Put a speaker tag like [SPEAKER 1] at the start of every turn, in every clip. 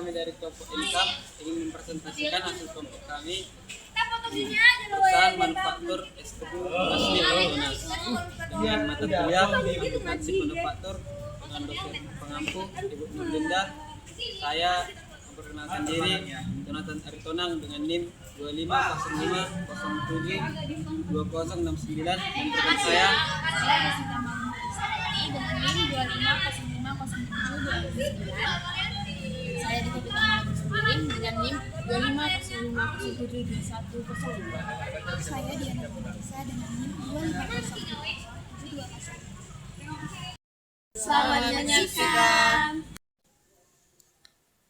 [SPEAKER 1] kami dari kelompok Income ingin mempresentasikan hasil kelompok kami perusahaan manufaktur SPBU asli Altonas dengan mata kuliah akuntansi manufaktur dengan dosen pengampu Ibu Nurlinda. Saya memperkenalkan diri, Jonathan Aritonang dengan NIM 2505072069 dan rekan saya
[SPEAKER 2] dengan NIM 2505072009. Saya juga Putri dengan NIM 2505072105. Saya Diana Putisa dengan NIM 25017220. Selamat menyaksikan.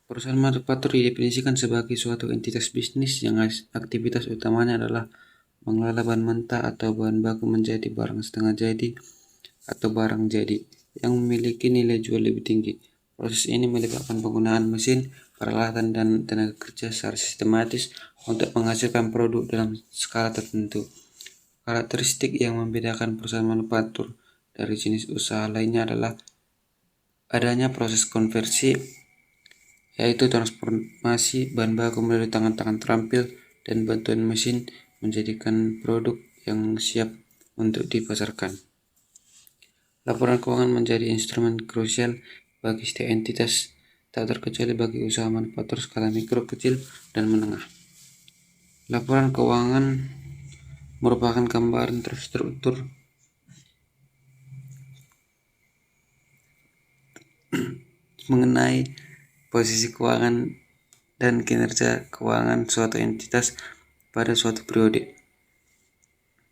[SPEAKER 3] Perusahaan manufaktur didefinisikan sebagai suatu entitas bisnis yang aktivitas utamanya adalah mengelola bahan mentah atau bahan baku menjadi barang setengah jadi atau barang jadi yang memiliki nilai jual lebih tinggi. Proses ini melibatkan penggunaan mesin, peralatan, dan tenaga kerja secara sistematis untuk menghasilkan produk dalam skala tertentu. Karakteristik yang membedakan perusahaan manufaktur dari jenis usaha lainnya adalah adanya proses konversi, yaitu transformasi bahan baku melalui tangan-tangan terampil dan bantuan mesin menjadikan produk yang siap untuk dipasarkan. Laporan keuangan menjadi instrumen krusial bagi setiap entitas, tak terkecuali bagi usaha manufaktur skala mikro, kecil, dan menengah. Laporan keuangan merupakan gambaran terstruktur mengenai posisi keuangan dan kinerja keuangan suatu entitas pada suatu periode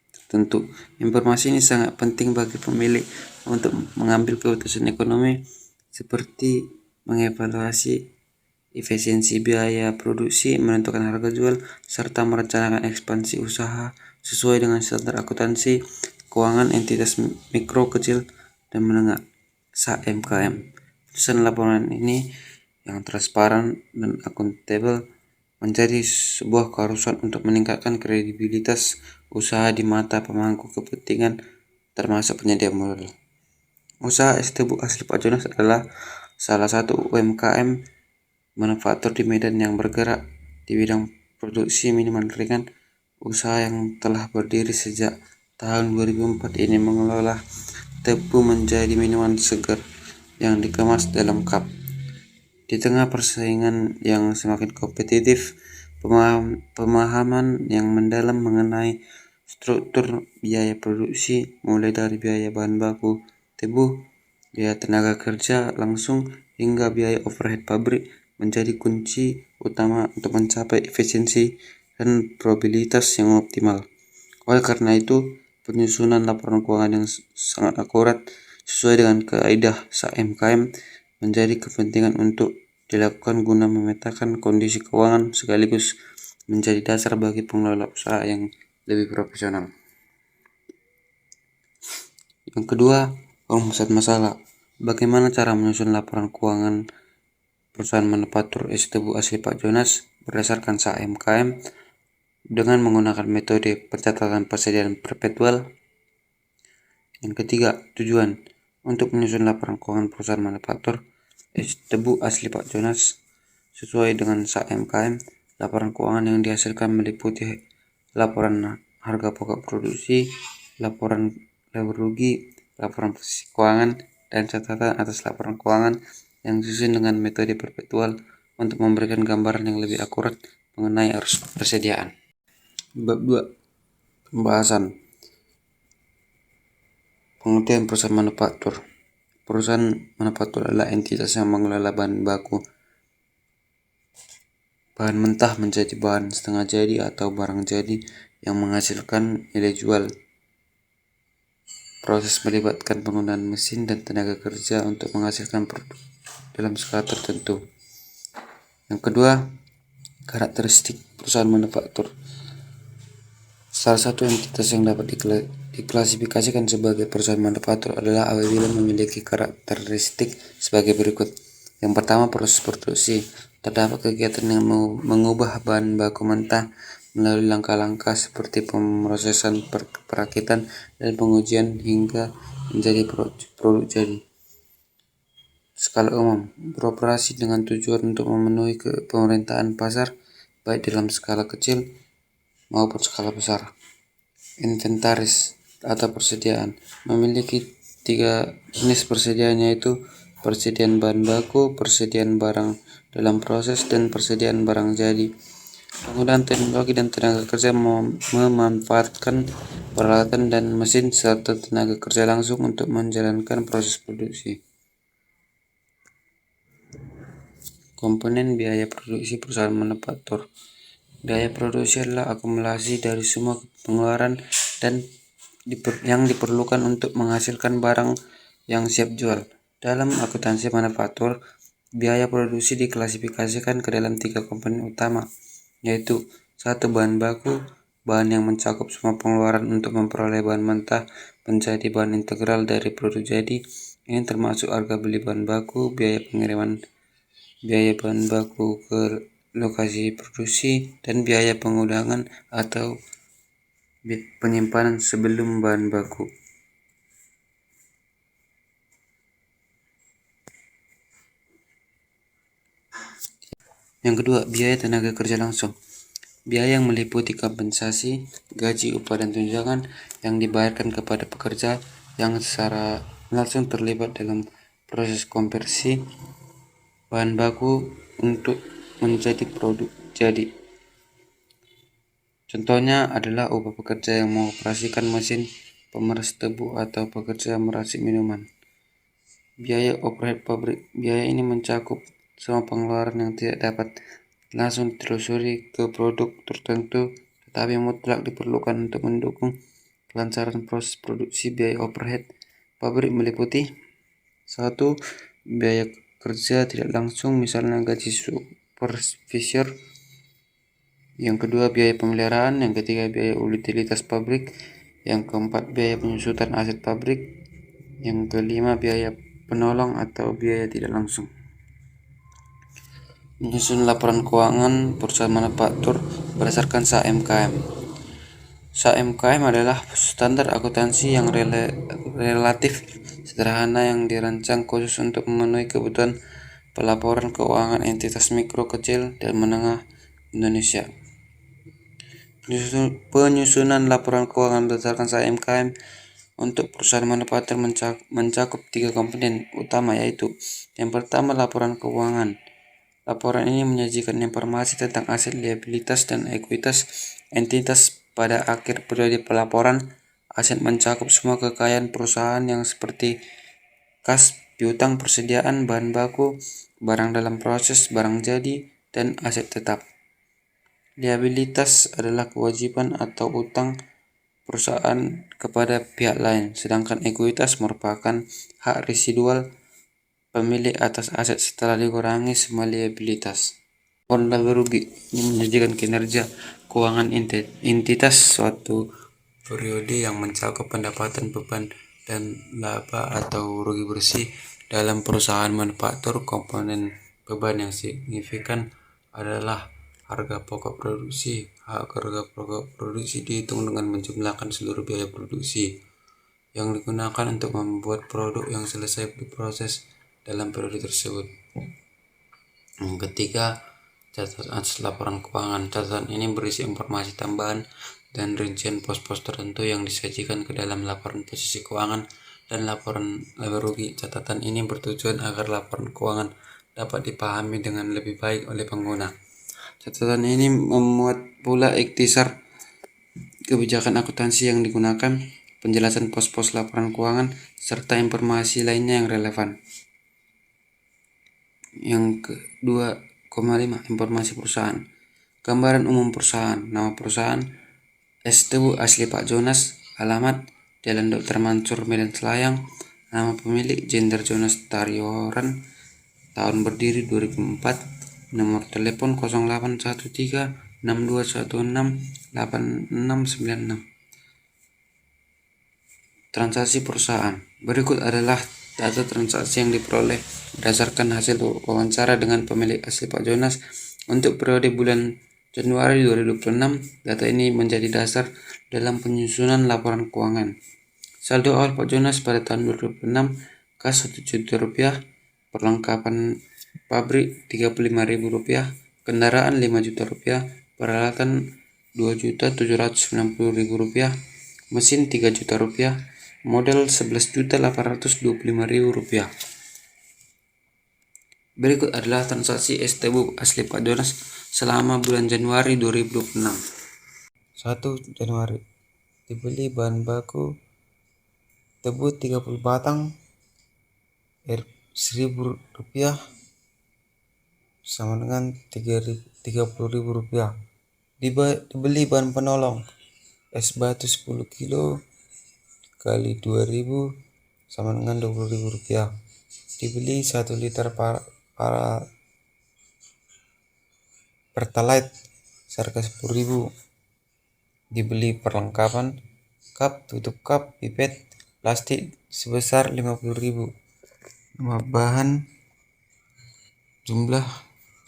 [SPEAKER 3] tertentu. Informasi ini sangat penting bagi pemilik untuk mengambil keputusan ekonomi seperti mengevaluasi efisiensi biaya produksi, menentukan harga jual, serta merencanakan ekspansi usaha sesuai dengan standar akuntansi keuangan entitas mikro, kecil, dan menengah (SAMKM). Penyusunan laporan ini yang transparan dan akuntabel menjadi sebuah keharusan untuk meningkatkan kredibilitas usaha di mata pemangku kepentingan termasuk penyedia modal. Usaha SPBU asli Pak Jonas adalah salah satu UMKM manufaktur di Medan yang bergerak di bidang produksi minuman ringan. Usaha yang telah berdiri sejak tahun 2004 ini mengelola tebu menjadi minuman segar yang dikemas dalam cup. Di tengah persaingan yang semakin kompetitif, pemahaman yang mendalam mengenai struktur biaya produksi, mulai dari biaya bahan baku tebu, biaya tenaga kerja langsung, hingga biaya overhead pabrik, menjadi kunci utama untuk mencapai efisiensi dan probabilitas yang optimal. Oleh karena itu, penyusunan laporan keuangan yang sangat akurat sesuai dengan kaidah SAMKM menjadi kepentingan untuk dilakukan guna memetakan kondisi keuangan sekaligus menjadi dasar bagi pengelola usaha yang lebih profesional. Yang kedua, perumusan masalah. Bagaimana cara menyusun laporan keuangan perusahaan manufaktur SPBU asli Pak Jonas berdasarkan SAMKM dengan menggunakan metode pencatatan persediaan perpetual. Yang ketiga, tujuan untuk menyusun laporan keuangan perusahaan manufaktur SPBU asli Pak Jonas sesuai dengan SAMKM. Laporan keuangan yang dihasilkan meliputi laporan harga pokok produksi, laporan laba rugi, laporan posisi keuangan, dan catatan atas laporan keuangan yang disusun dengan metode perpetual untuk memberikan gambaran yang lebih akurat mengenai arus persediaan. Bab 2. Pembahasan. Pengertian perusahaan manufaktur. Perusahaan manufaktur adalah entitas yang mengelola bahan baku, bahan mentah menjadi bahan setengah jadi atau barang jadi yang menghasilkan nilai jual. Proses melibatkan penggunaan mesin dan tenaga kerja untuk menghasilkan produk dalam skala tertentu. Yang kedua, karakteristik perusahaan manufaktur. Salah satu entitas yang dapat diklasifikasikan sebagai perusahaan manufaktur adalah apabila memiliki karakteristik sebagai berikut. Yang pertama, proses produksi. Terdapat kegiatan yang mengubah bahan baku mentah melalui langkah-langkah seperti pemrosesan, perakitan, dan pengujian hingga menjadi produk jadi. skala umum, beroperasi dengan tujuan untuk memenuhi pemerintahan pasar baik dalam skala kecil maupun skala besar. Inventaris atau persediaan memiliki 3 jenis persediaan, yaitu persediaan bahan baku, persediaan barang dalam proses, dan persediaan barang jadi. Penggunaan teknologi dan tenaga kerja memanfaatkan peralatan dan mesin serta tenaga kerja langsung untuk menjalankan proses produksi. Komponen biaya produksi perusahaan manufaktur. Biaya produksi adalah akumulasi dari semua pengeluaran dan yang diperlukan untuk menghasilkan barang yang siap jual. Dalam akuntansi manufaktur, biaya produksi diklasifikasikan ke dalam 3 komponen utama, yaitu 1. Bahan baku, bahan yang mencakup semua pengeluaran untuk memperoleh bahan mentah menjadi bahan integral dari produk jadi. Ini termasuk harga beli bahan baku, biaya pengiriman biaya bahan baku ke lokasi produksi, dan biaya pengudangan atau penyimpanan sebelum bahan baku. Yang kedua, biaya tenaga kerja langsung. Biaya yang meliputi kompensasi, gaji, upah, dan tunjangan yang dibayarkan kepada pekerja yang secara langsung terlibat dalam proses konversi bahan baku untuk menjadi produk jadi. Contohnya adalah upah pekerja yang mengoperasikan mesin pemeras tebu atau pekerja meracik minuman. Biaya overhead pabrik. Biaya ini mencakup semua pengeluaran yang tidak dapat langsung ditelusuri ke produk tertentu, tetapi mutlak diperlukan untuk mendukung kelancaran proses produksi. Biaya overhead pabrik meliputi 1. Biaya kerja tidak langsung, misalnya gaji supervisor. Yang kedua, biaya pemeliharaan. Yang ketiga, biaya utilitas pabrik. Yang keempat, biaya penyusutan aset pabrik. Yang kelima, biaya penolong atau biaya tidak langsung. Menyusun laporan keuangan perusahaan manufaktur berdasarkan SAMKM. SAMKM adalah standar akuntansi yang relatif sederhana yang dirancang khusus untuk memenuhi kebutuhan pelaporan keuangan entitas mikro, kecil, dan menengah Indonesia. Penyusunan laporan keuangan berdasarkan SAMKM untuk perusahaan manufaktur mencakup 3 komponen utama, yaitu yang pertama, laporan keuangan. Laporan ini menyajikan informasi tentang aset, liabilitas, dan ekuitas entitas pada akhir periode pelaporan. Aset mencakup semua kekayaan perusahaan yang seperti kas, piutang, persediaan, bahan baku, barang dalam proses, barang jadi, dan aset tetap. Liabilitas adalah kewajiban atau utang perusahaan kepada pihak lain, sedangkan ekuitas merupakan hak residual pemilik atas aset setelah dikurangi semua liabilitas. Laporan laba rugi ini menyajikan kinerja keuangan entitas suatu periode yang mencakup pendapatan, beban, dan laba atau rugi bersih dalam perusahaan manufaktur. Komponen beban yang signifikan adalah harga pokok produksi. Harga pokok produksi dihitung dengan menjumlahkan seluruh biaya produksi yang digunakan untuk membuat produk yang selesai diproses dalam periode tersebut. Yang ketiga, catatan atas laporan keuangan. Catatan ini berisi informasi tambahan dan rincian pos-pos tertentu yang disajikan ke dalam laporan posisi keuangan dan laporan laba rugi. Catatan ini bertujuan agar laporan keuangan dapat dipahami dengan lebih baik oleh pengguna. Catatan ini memuat pula ikhtisar kebijakan akuntansi yang digunakan, penjelasan pos-pos laporan keuangan, serta informasi lainnya yang relevan. Yang kedua, 5. Informasi perusahaan. Gambaran umum perusahaan. Nama perusahaan: S. Tebu asli Pak Jonas. Alamat: Jalan Dr. Mansur, Medan Selayang. Nama pemilik: Jenderal Jonas Taryoran. Tahun berdiri 2004. Nomor telepon 0813 6216 8696. Transaksi perusahaan. Berikut adalah data transaksi yang diperoleh berdasarkan hasil wawancara dengan pemilik asli Pak Jonas untuk periode bulan Januari 2026. Data ini menjadi dasar dalam penyusunan laporan keuangan. Saldo awal Pak Jonas pada tahun 2026 kas Rp1 juta, perlengkapan pabrik Rp35.000, kendaraan Rp5.000.000, peralatan Rp2.790.000, mesin Rp3.000.000, modal Rp11.825.000. Berikut adalah transaksi es tebu asli Pak Jonas selama bulan Januari 2026. 1 Januari, dibeli bahan baku tebu 30 batang Rp1.000 sama dengan Rp30.000. Dibeli bahan penolong es batu 10 kilo kali 2.000 sama dengan Rp20.000. Dibeli 1 liter para Pertalite seharga Rp10.000. Dibeli perlengkapan cup, tutup cup, pipet, plastik sebesar Rp50.000. Nama bahan, jumlah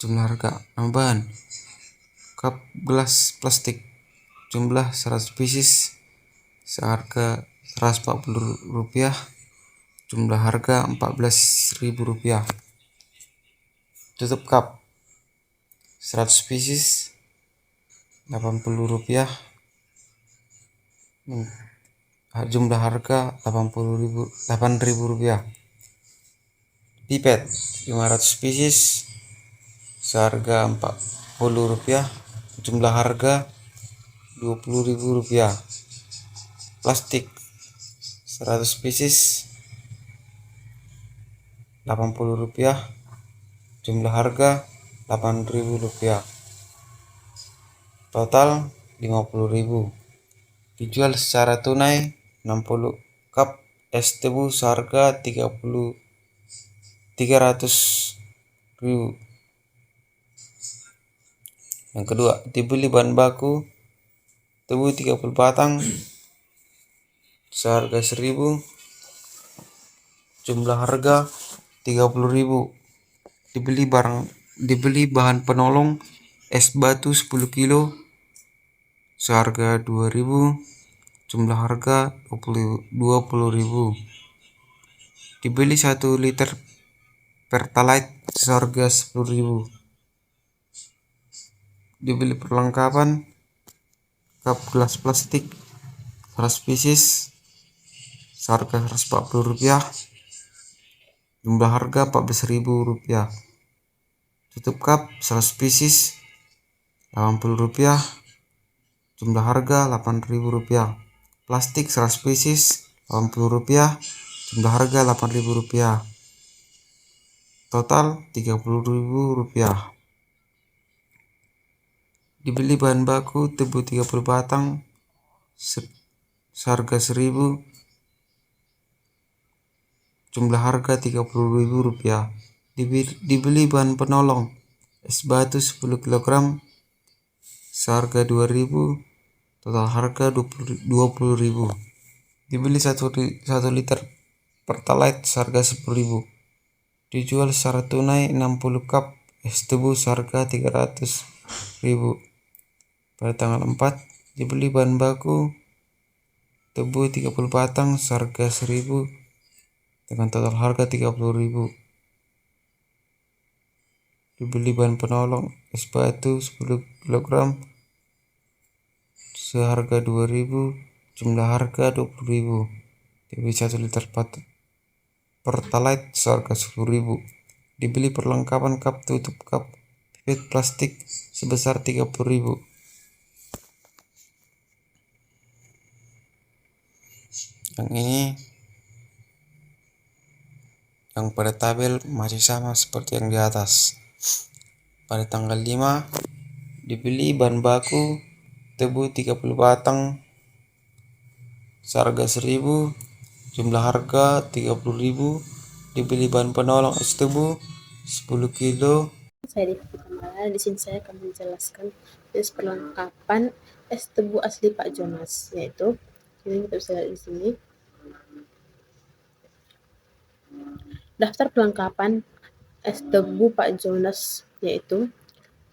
[SPEAKER 3] harga. Nama bahan cup gelas plastik, jumlah 100 pieces seharga Rp140, jumlah harga Rp14.000. Tutup cup 100 pieces Rp80, jumlah harga Rp8.000. Pipet 500 pieces seharga Rp40, jumlah harga Rp20.000. Plastik 100 pieces Rp80, jumlah harga Rp8.000. Total Rp50.000. Dijual secara tunai 60 cup es tebu seharga Rp300.000. Yang kedua, dibeli bahan baku tebu 30 batang seharga Rp1.000, jumlah harga Rp30.000. Dibeli bahan penolong es batu 10 kilo seharga Rp2.000, jumlah harga Rp20.000. Dibeli 1 liter Pertalite seharga Rp10.000. Dibeli perlengkapan cup gelas plastik 100 pieces seharga Rp140, jumlah harga Rp14.000. Tutup cup 100 pieces Rp80, jumlah harga Rp8.000. Plastik 100 pieces Rp80, jumlah harga Rp8.000. Total Rp30.000. Dibeli bahan baku tebu 30 batang seharga Rp1.000, jumlah harga Rp30.000. Dibeli bahan penolong es batu 10 kg seharga Rp2.000, total harga Rp20.000. Dibeli 1 liter Pertalite seharga Rp10.000. Dijual secara tunai 60 cup es tebu seharga Rp300.000. Pada tanggal 4, dibeli bahan baku tebu 30 batang seharga Rp1.000 dengan total harga Rp30.000. Dibeli bahan penolong es batu 10 kg seharga Rp2.000, jumlah harga Rp20.000. Dibeli 1 liter Pertalite seharga Rp10.000. Dibeli perlengkapan cup, tutup cup, pipet plastik sebesar Rp30.000. Yang ini yang pada tabel masih sama seperti yang di atas. Pada tanggal 5, dibeli bahan baku tebu 30 batang seharga Rp1.000, jumlah harga Rp30.000. Dibeli bahan penolong es tebu 10 kilo.
[SPEAKER 2] Saya di Kamala. Di sini saya akan menjelaskan jenis perlengkapan es tebu asli Pak Jonas, yaitu ini kita bisa lihat di sini. Daftar perlengkapan es tebu Pak Jonas, yaitu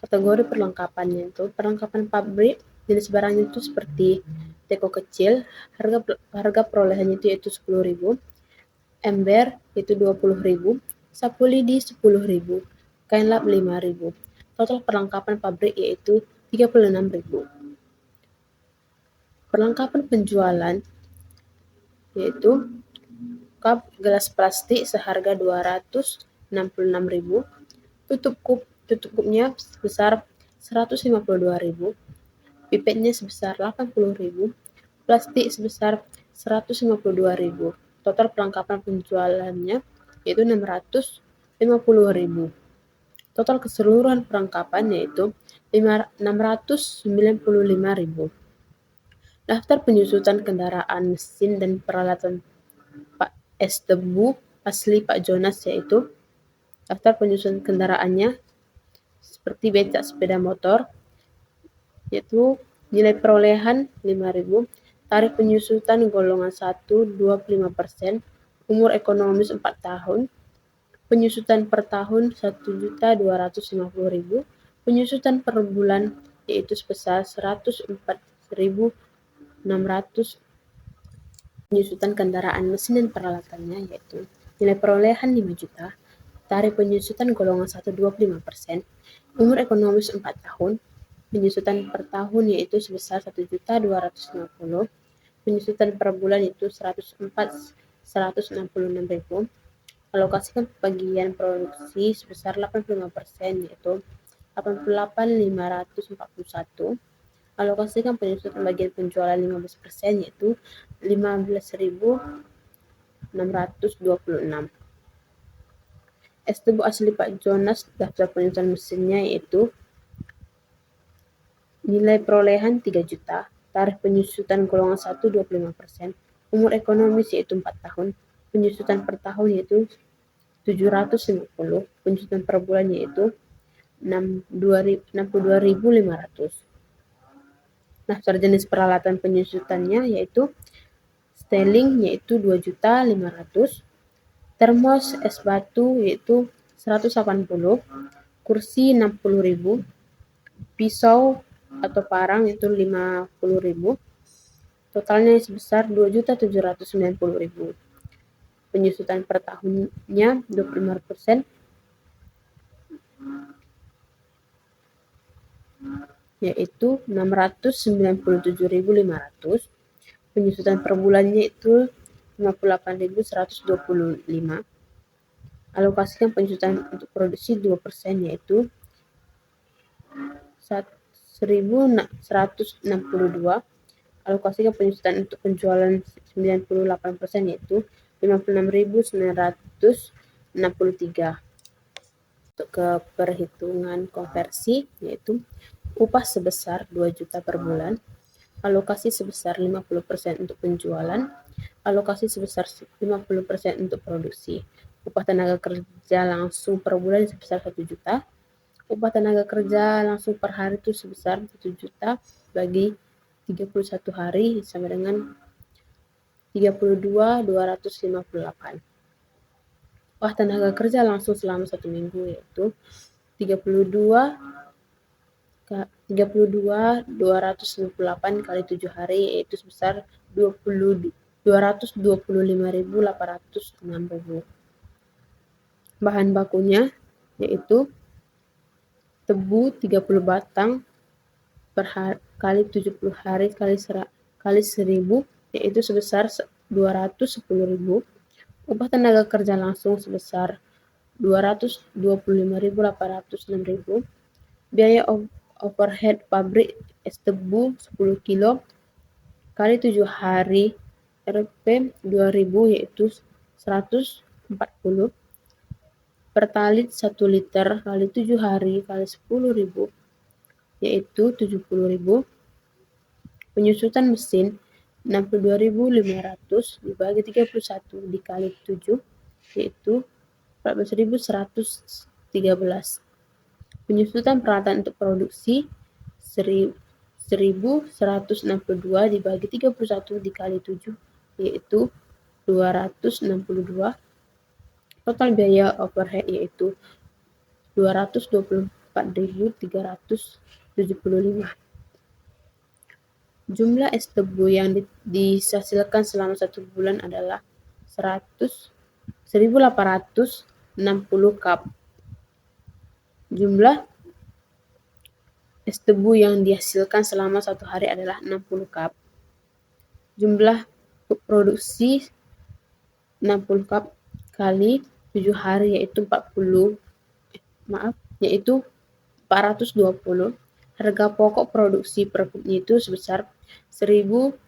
[SPEAKER 2] kategori perlengkapannya itu perlengkapan pabrik, jenis barangnya itu seperti teko kecil, harga perolehannya itu yaitu Rp10.000, ember itu Rp20.000, sapu lidi 10.000, kain lap 5.000. Total perlengkapan pabrik yaitu 36.000. Perlengkapan penjualan yaitu cup gelas plastik seharga 266.000, tutup kupnya sebesar 152.000, pipetnya sebesar 80.000, plastik sebesar 152.000. Total perlengkapan penjualannya yaitu 650.000. Total keseluruhan perlengkapan yaitu 695.000. Daftar penyusutan kendaraan, mesin, dan peralatan Pak S. Tebu asli Pak Jonas yaitu daftar penyusunan kendaraannya seperti becak sepeda motor, yaitu nilai perolehan 5.000, tarif penyusutan golongan 1 25%, umur ekonomis 4 tahun, penyusutan per tahun 1.250.000, penyusutan per bulan yaitu sebesar 104.600, penyusutan kendaraan, mesin, dan peralatannya yaitu nilai perolehan 5 juta, tarif penyusutan golongan 1 25%, umur ekonomis 4 tahun, penyusutan per tahun yaitu sebesar 1.250, penyusutan per bulan itu 164.166.000, alokasikan pembagian produksi sebesar 85% yaitu 88.541, alokasikan penyusutan bagian penjualan 15% yaitu 15.626. S. Tebu asli Pak Jonas, daftar penyusutan mesinnya yaitu nilai perolehan 3 juta, tarif penyusutan golongan 1 25%, umur ekonomis yaitu 4 tahun, penyusutan per tahun yaitu 750, penyusutan per bulan yaitu 62.500. Daftar jenis peralatan penyusutannya yaitu styling yaitu 2.500.000, termos es batu yaitu 180, kursi 60.000, pisau atau parang itu 50.000, totalnya sebesar 2.790.000. Penyusutan per tahunnya 25%, yaitu 697.500, penyusutan per bulannya itu 58.125, alokasikan penyusutan untuk produksi 2% yaitu 1.162, alokasikan penyusutan untuk penjualan 98% yaitu 56.963. Untuk ke perhitungan konversi yaitu upah sebesar 2 juta per bulan, alokasi sebesar 50% untuk penjualan, alokasi sebesar 50% untuk produksi. Upah tenaga kerja langsung per bulan sebesar 1 juta, upah tenaga kerja langsung per hari itu sebesar 1 juta bagi 31 hari sama dengan 32.258. Upah tenaga kerja langsung selama 1 minggu yaitu 32.268 kali 7 hari yaitu sebesar 225.806. Bahan bakunya yaitu tebu 30 batang per hari, kali 70 hari kali 1.000 yaitu sebesar 210.000. Upah tenaga kerja langsung sebesar 225.806.000. Biaya overhead pabrik es tebu 10 kilo kali 7 hari Rp 2.000 yaitu 140. Pertalit 1 liter kali 7 hari kali 10.000 yaitu 70.000. Penyusutan mesin 62.500 dibagi 31 dikali 7 yaitu 14.113. Penyusutan peralatan untuk produksi 1.162 dibagi 31 dikali 7 yaitu 262. Total biaya overhead yaitu 224.375. Jumlah es tebu yang dihasilkan selama 1 bulan adalah 1.800 60 cup. Jumlah es tebu yang dihasilkan selama 1 hari adalah 60 cup. Jumlah produksi 60 cup kali 7 hari yaitu 420. Harga pokok produksi per cupnya itu sebesar 1.572.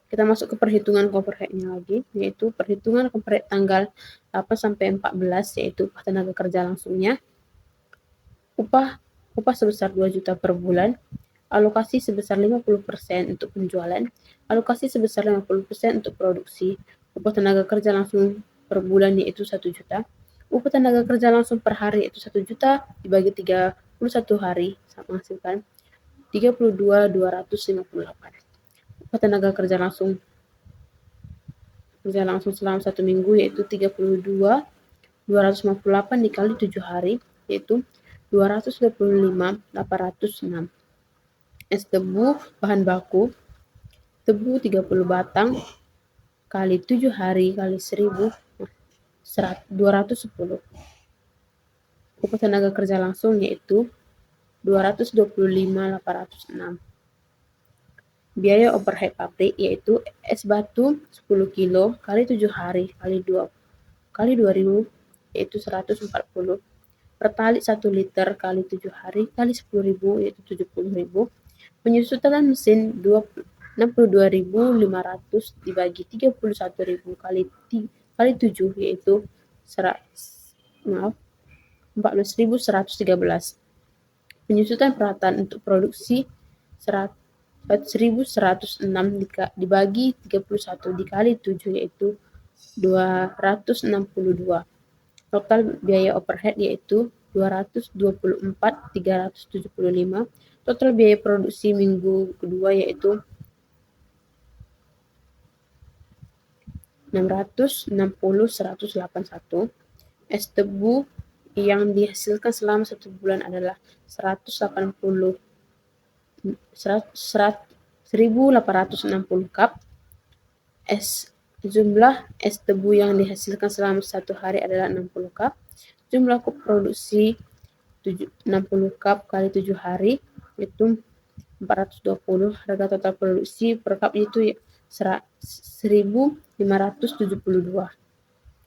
[SPEAKER 2] Kita masuk ke perhitungan overhead-nya lagi, yaitu perhitungan overhead tanggal 8 sampai 14, yaitu upah tenaga kerja langsungnya. Upah sebesar 2 juta per bulan, alokasi sebesar 50% untuk penjualan, alokasi sebesar 50% untuk produksi. Upah tenaga kerja langsung per bulan yaitu 1 juta. Upah tenaga kerja langsung per hari yaitu 1 juta dibagi 31 hari menghasilkan 32.258. Upah tenaga kerja langsung selama 1 minggu yaitu 32.258 dikali 7 hari yaitu 225.806. Es tebu bahan baku tebu 30 batang kali 7 hari kali 1.210. Upah tenaga kerja langsung yaitu 225.806. Biaya overhead pabrik yaitu es batu 10 kilo kali 7 hari kali 2.000 yaitu 140. Pertalite 1 liter kali 7 hari kali 10.000 yaitu 70.000. Penyusutan mesin 62.500 dibagi 31.000 kali 7 yaitu 14.113. Penyusutan peralatan untuk produksi 1.106 dibagi 31 dikali 7 yaitu 262. Total biaya overhead yaitu 224.375. Total biaya produksi minggu kedua yaitu 660.181. Es tebu yang dihasilkan selama 1 bulan adalah 1.860 cup. Jumlah es tebu yang dihasilkan selama 1 hari adalah 60 cup. Jumlah cup produksi 60 cup kali 7 hari itu 420. Harga total produksi per cup itu 1.572.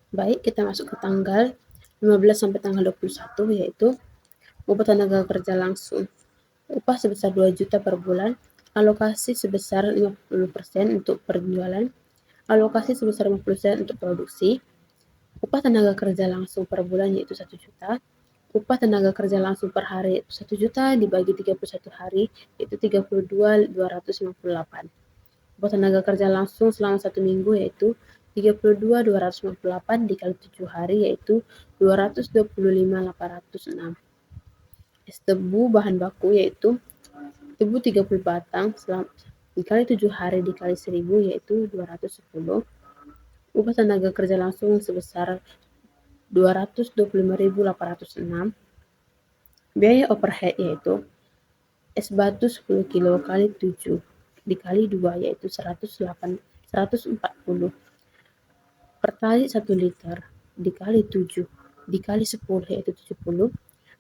[SPEAKER 2] Baik, kita masuk ke tanggal 15 sampai tanggal 21 yaitu upah tenaga kerja langsung. Upah sebesar 2 juta per bulan, alokasi sebesar 50% untuk penjualan, alokasi sebesar 50% untuk produksi. Upah tenaga kerja langsung per bulan yaitu 1 juta. Upah tenaga kerja langsung per hari yaitu 1 juta dibagi 31 hari yaitu 32.258. Upah tenaga kerja langsung selama 1 minggu yaitu 32.258 dikali 7 hari yaitu 225.806. Es tebu bahan baku yaitu tebu 30 batang dikali 7 hari dikali 1.000 yaitu 210. Upah tenaga kerja langsung sebesar 225.806. Biaya overhead yaitu es batu 10 kilo kali 7 dikali 2 yaitu 140. Pertalite 1 liter dikali 7 dikali 10 yaitu 70.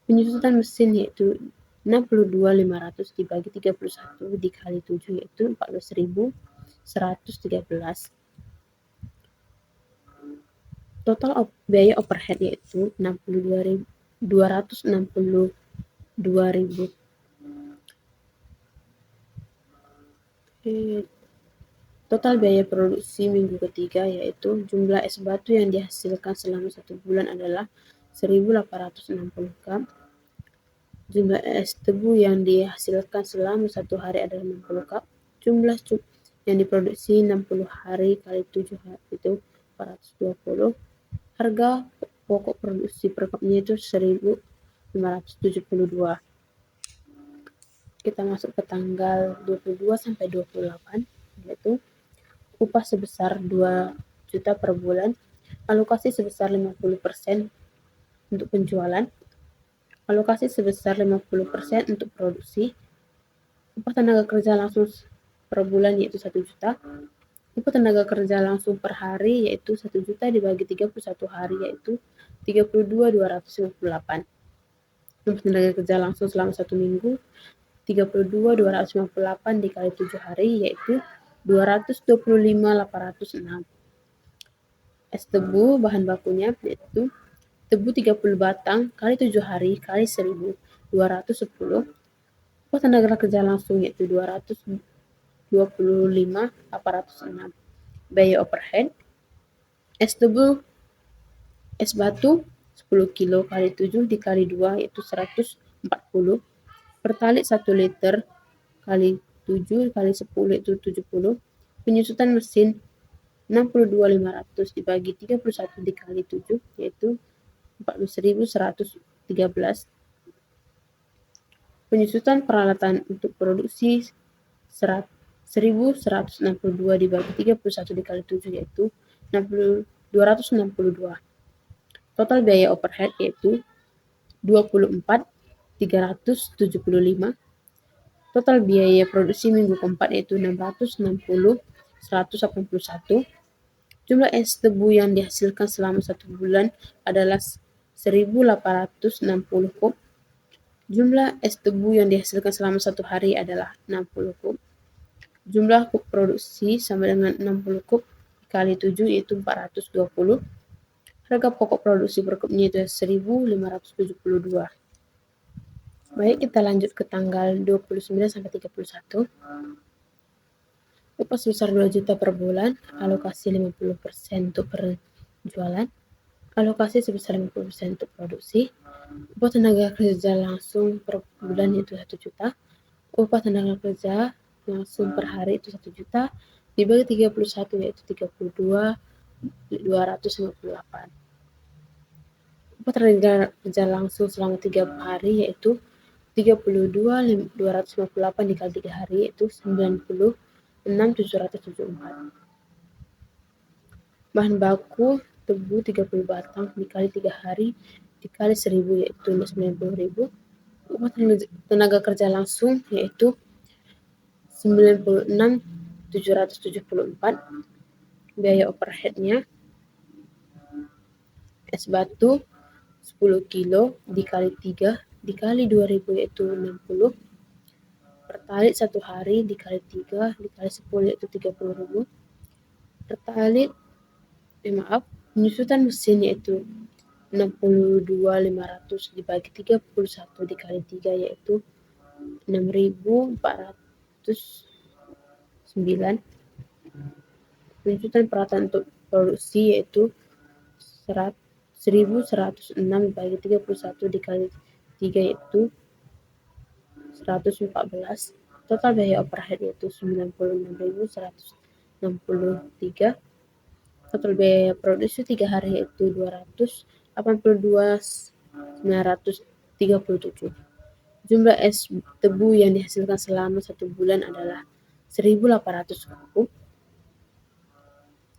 [SPEAKER 2] Penyusutan mesin yaitu 62.500 dibagi 31 dikali 7 yaitu 14.113. Total biaya overhead yaitu 262.000. Total biaya produksi minggu ketiga yaitu jumlah es batu yang dihasilkan selama 1 bulan adalah 1.860 cup. Jumlah es tebu yang dihasilkan selama 1 hari adalah 60 cup. Jumlah cup yang diproduksi 60 hari kali 7 hari itu 420. Harga pokok produksi per cupnya itu 1.572. Kita masuk ke tanggal 22 sampai 28 yaitu upah sebesar 2 juta per bulan, alokasi sebesar 50% untuk penjualan, alokasi sebesar 50% untuk produksi. Upah tenaga kerja langsung per bulan yaitu 1 juta. Upah tenaga kerja langsung per hari yaitu 1 juta dibagi 31 hari yaitu 32.258. Upah tenaga kerja langsung selama 1 minggu 32.258 dikali 7 hari yaitu 225.806. Es tebu bahan bakunya yaitu tebu 30 batang kali 7 hari kali 1.210. Upah tenaga kerja langsung yaitu 225.806. Biaya overhead es tebu es batu 10 kilo kali 7 dikali 2 yaitu 140. Pertalite 1 liter kali 7 kali 10 yaitu 70. Penyusutan mesin 62.500 dibagi 31 dikali 7 yaitu 14.113. Penyusutan peralatan untuk produksi 1.162 dibagi 31 dikali 7 yaitu 262. Total biaya overhead yaitu 24.375. Total biaya produksi minggu keempat yaitu 660, 181. Jumlah es tebu yang dihasilkan selama 1 bulan adalah 1.860 kub. Jumlah es tebu yang dihasilkan selama 1 hari adalah 60 kub. Jumlah kub produksi sama dengan 60 kub dikali 7 yaitu 420. Harga pokok produksi per kubnya itu 1.572. Baik, kita lanjut ke tanggal 29 sampai 31. Upah sebesar 2 juta per bulan, alokasi 50% untuk penjualan, alokasi sebesar 50% untuk produksi. Upah tenaga kerja langsung per bulan itu 1 juta. Upah tenaga kerja langsung per hari itu 1 juta dibagi 31 yaitu 32.258. Upah tenaga kerja langsung selama 3 hari yaitu 32.258 dikali 3 hari yaitu 96.774. Bahan baku tebu 30 batang dikali 3 hari dikali 1.000 yaitu 90.000. Upah tenaga kerja langsung yaitu 96.774. Biaya overheadnya es batu 10 kilo dikali 3 dikali 2.000 yaitu 60. Pertalite 1 hari dikali 3 dikali 10 yaitu 30.000. Pertalite penyusutan mesin yaitu 62.500 dibagi 31 dikali 3 yaitu 6.409. Penyusutan peralatan untuk produksi yaitu 1.106 dibagi 31 dikali 3 yaitu 114. Total biaya overhead yaitu 96.163. Total biaya produksi 3 hari yaitu 282.937. Jumlah es tebu yang dihasilkan selama 1 bulan adalah 1.800 kub.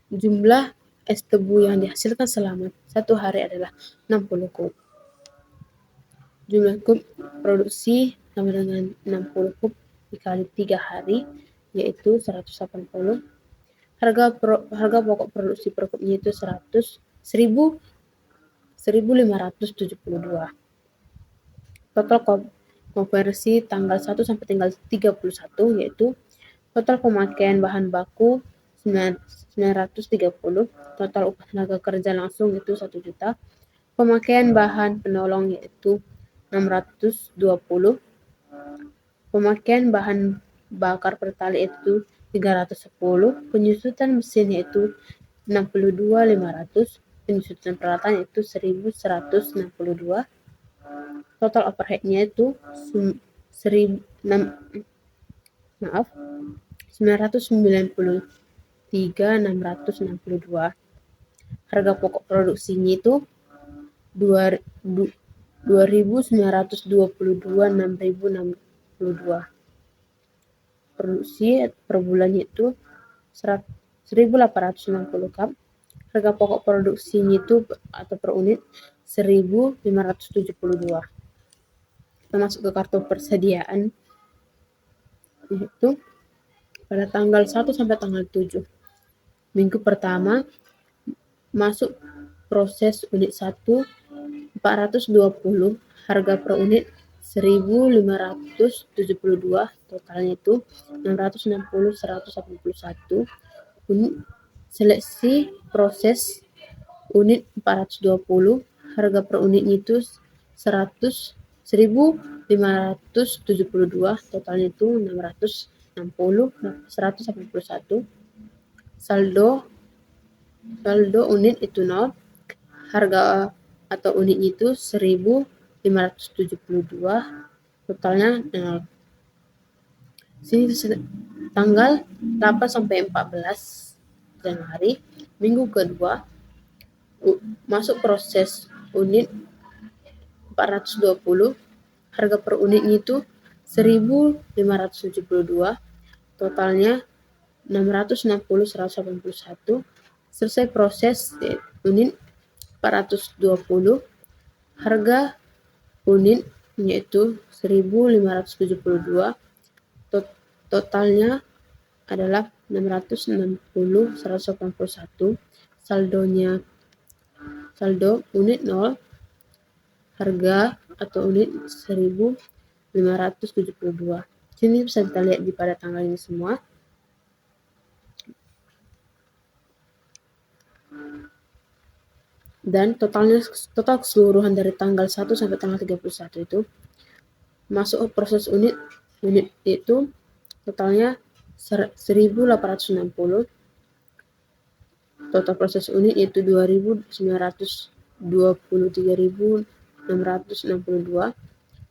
[SPEAKER 2] Jumlah es tebu yang dihasilkan selama 1 hari adalah 60 kub. Jumlah kub produksi sama dengan 60 kub dikali 3 hari yaitu 180. Harga pokok produksi per kubnya itu 1.572. Total konversi tanggal 1 sampai tanggal 31 yaitu total pemakaian bahan baku 930, total upah tenaga kerja langsung itu 1 juta, pemakaian bahan penolong yaitu 620, pemakaian bahan bakar pertalite itu 310, penyusutan mesin yaitu 62.500, penyusutan peralatan yaitu 1.162. Total overheadnya itu 993.662. Harga pokok produksinya itu 2.922, 6.062. Produksi per bulannya itu 1.860 cup. Harga pokok produksinya itu atau per unit 1.572. Kita masuk ke kartu persediaan yaitu pada tanggal 1 sampai tanggal 7. Minggu pertama masuk proses unit 1 420, harga per unit 1.572, totalnya itu 660 181. Unit seleksi proses unit 420, harga per unitnya itu 1.572, totalnya itu 660 181. Saldo unit itu 0, harga atau unitnya itu 1.572, totalnya 0. Sini tanggal 8 sampai 14 Januari, minggu kedua masuk proses unit 420, harga per unitnya itu 1.572, totalnya 660 181. Selesai proses unit 420, harga unit yaitu 1.572, totalnya adalah 660 181. Saldo unit 0, harga atau unit 1.572. Sini bisa kita lihat di pada tanggal ini semua. Dan total keseluruhan dari tanggal 1 sampai tanggal 31 itu masuk proses unit itu totalnya 1.860. Total proses unit yaitu 2.923.662.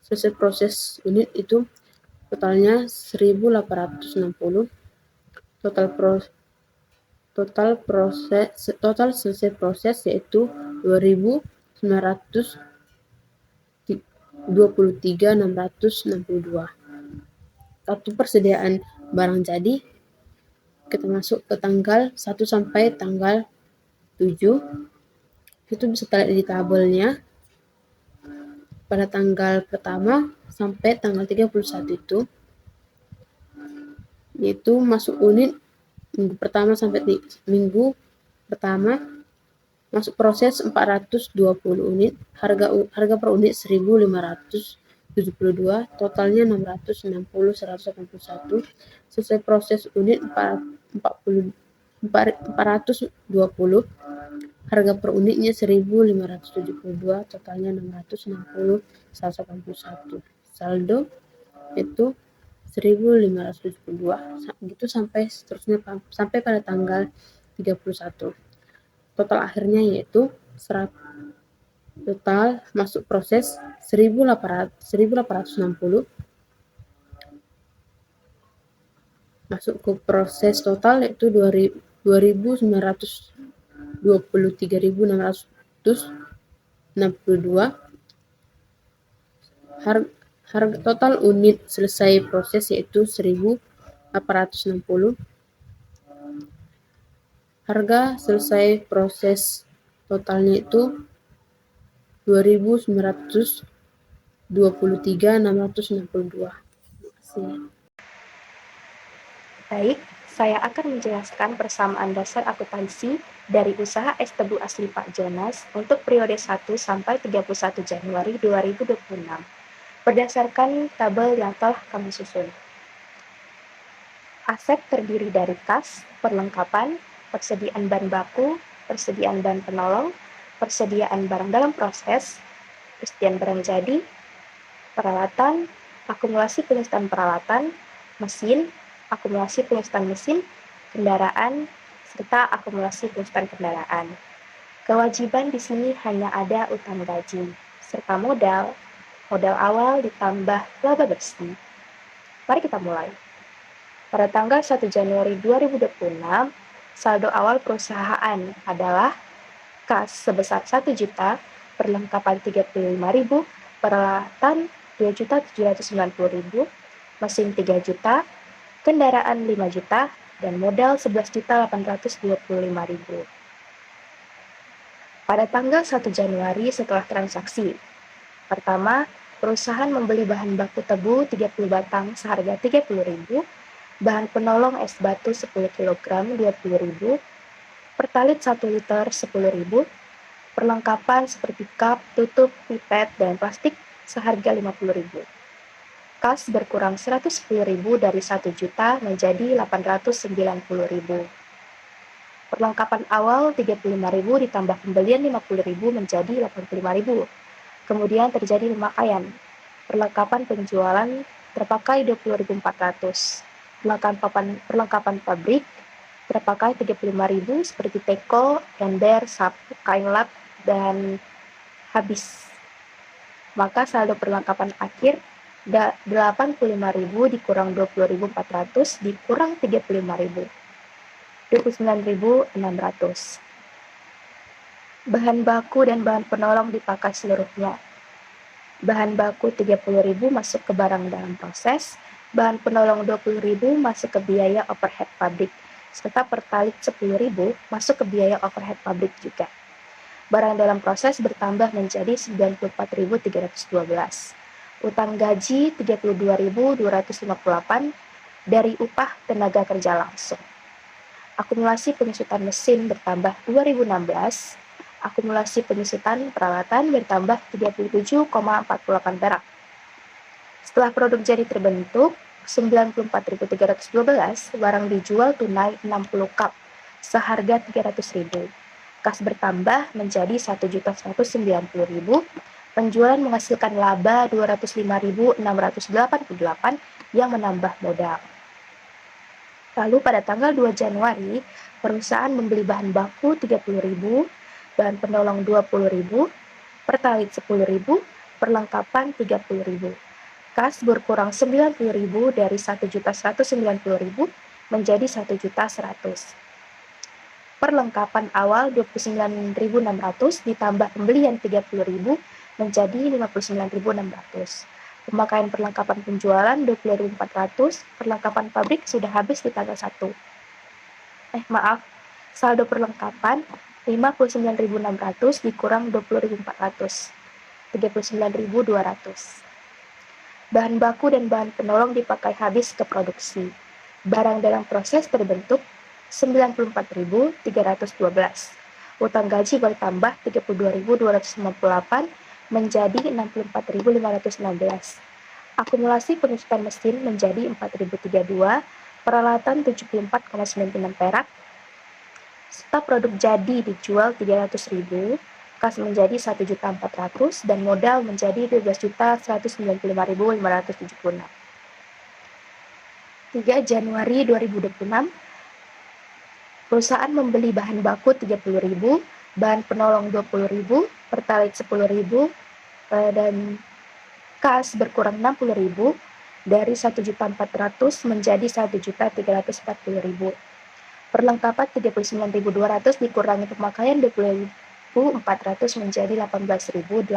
[SPEAKER 2] Selesai proses unit itu totalnya 1.860. Total selesai proses yaitu 2.923.662. Kartu persediaan barang jadi, kita masuk ke tanggal 1 sampai tanggal 7. Itu bisa terlihat di tabelnya. Pada tanggal pertama sampai tanggal 31 itu, yaitu masuk unit minggu pertama sampai minggu pertama masuk proses 420 unit, harga per unit 1.572, totalnya 660 181. Selesai proses unit 420, harga per unitnya 1.572, totalnya 660 181. Saldo itu 1.572, gitu sampai seterusnya sampai pada tanggal 31. Total akhirnya yaitu total masuk proses 1.860, masuk ke proses total yaitu 2.923.662. Harga total unit selesai proses yaitu 1.860. Harga selesai proses totalnya itu 2.923.662.
[SPEAKER 4] Baik, saya akan menjelaskan persamaan dasar akuntansi dari usaha es tebu asli Pak Jonas untuk periode 1 sampai 31 Januari 2026 berdasarkan tabel yang telah kami susun. Aset terdiri dari kas, perlengkapan, persediaan bahan baku, persediaan bahan penolong, persediaan barang dalam proses, persediaan barang jadi, peralatan, akumulasi penyertaan peralatan, mesin, akumulasi penyertaan mesin, kendaraan, serta akumulasi penyertaan kendaraan. Kewajiban di sini hanya ada utang gaji, serta modal awal ditambah laba bersih. Mari kita mulai. Pada tanggal 1 Januari 2026, saldo awal perusahaan adalah kas sebesar 1 juta, perlengkapan 35.000, peralatan 2.790.000, mesin 3 juta, kendaraan 5 juta, dan modal 11.825.000. Pada tanggal 1 Januari setelah transaksi, pertama, perusahaan membeli bahan baku tebu 30 batang seharga 30.000, bahan penolong es batu 10 kg 20.000, Pertalit 1 liter 10.000, perlengkapan seperti cup, tutup, pipet, dan plastik seharga 50.000. Kas berkurang 110.000 dari 1 juta menjadi 890.000. Perlengkapan awal 35.000 ditambah pembelian 50.000 menjadi 85.000. Kemudian terjadi pemakaian. Perlengkapan penjualan terpakai 20.400. Perlengkapan pabrik terpakai 35.000 seperti teko, ember, sapu, kain lap, dan habis. Maka saldo perlengkapan akhir 85.000 dikurang 20.400 dikurang 35.000. 29.600. Bahan baku dan bahan penolong dipakai seluruhnya. Bahan baku 30.000 masuk ke barang dalam proses, bahan penolong 20.000 masuk ke biaya overhead pabrik, serta pertalit 10.000 masuk ke biaya overhead pabrik juga. Barang dalam proses bertambah menjadi 94.312. Utang gaji 32.258 dari upah tenaga kerja langsung. Akumulasi penyusutan mesin bertambah 2016, akumulasi penyusutan peralatan bertambah 37,48 perak. Setelah produk jadi terbentuk, 94.312, barang dijual tunai 60 cup, seharga 300.000. Kas bertambah menjadi 1.190.000, penjualan menghasilkan laba 205.688 yang menambah modal. Lalu pada tanggal 2 Januari, perusahaan membeli bahan baku 30.000, bahan penolong 20.000, pertalit 10.000, perlengkapan 30.000. Kas berkurang 90.000 dari 1.190.000 menjadi 1.100.000. Perlengkapan awal 29.600 ditambah pembelian 30.000 menjadi 59.600. Pemakaian perlengkapan penjualan 20.400, perlengkapan pabrik sudah habis di tanggal 1. Saldo perlengkapan 59.600 dikurang 20.400, 39.200. Bahan baku dan bahan penolong dipakai habis ke produksi. Barang dalam proses terbentuk 94.312. Utang gaji bertambah 32.258 menjadi 64.516. Akumulasi penyusutan mesin menjadi 4.032, peralatan 74,96 perak, serta produk jadi dijual 300.000, kas menjadi 1.400.000 dan modal menjadi 12.195.576. 3 Januari 2026, perusahaan membeli bahan baku 30.000, bahan penolong 20.000, pertalit 10.000, dan kas berkurang 60.000 dari 1.400.000 menjadi 1.340.000. Perlengkapan 39.200 dikurangi pemakaian 20.400 menjadi 18.800.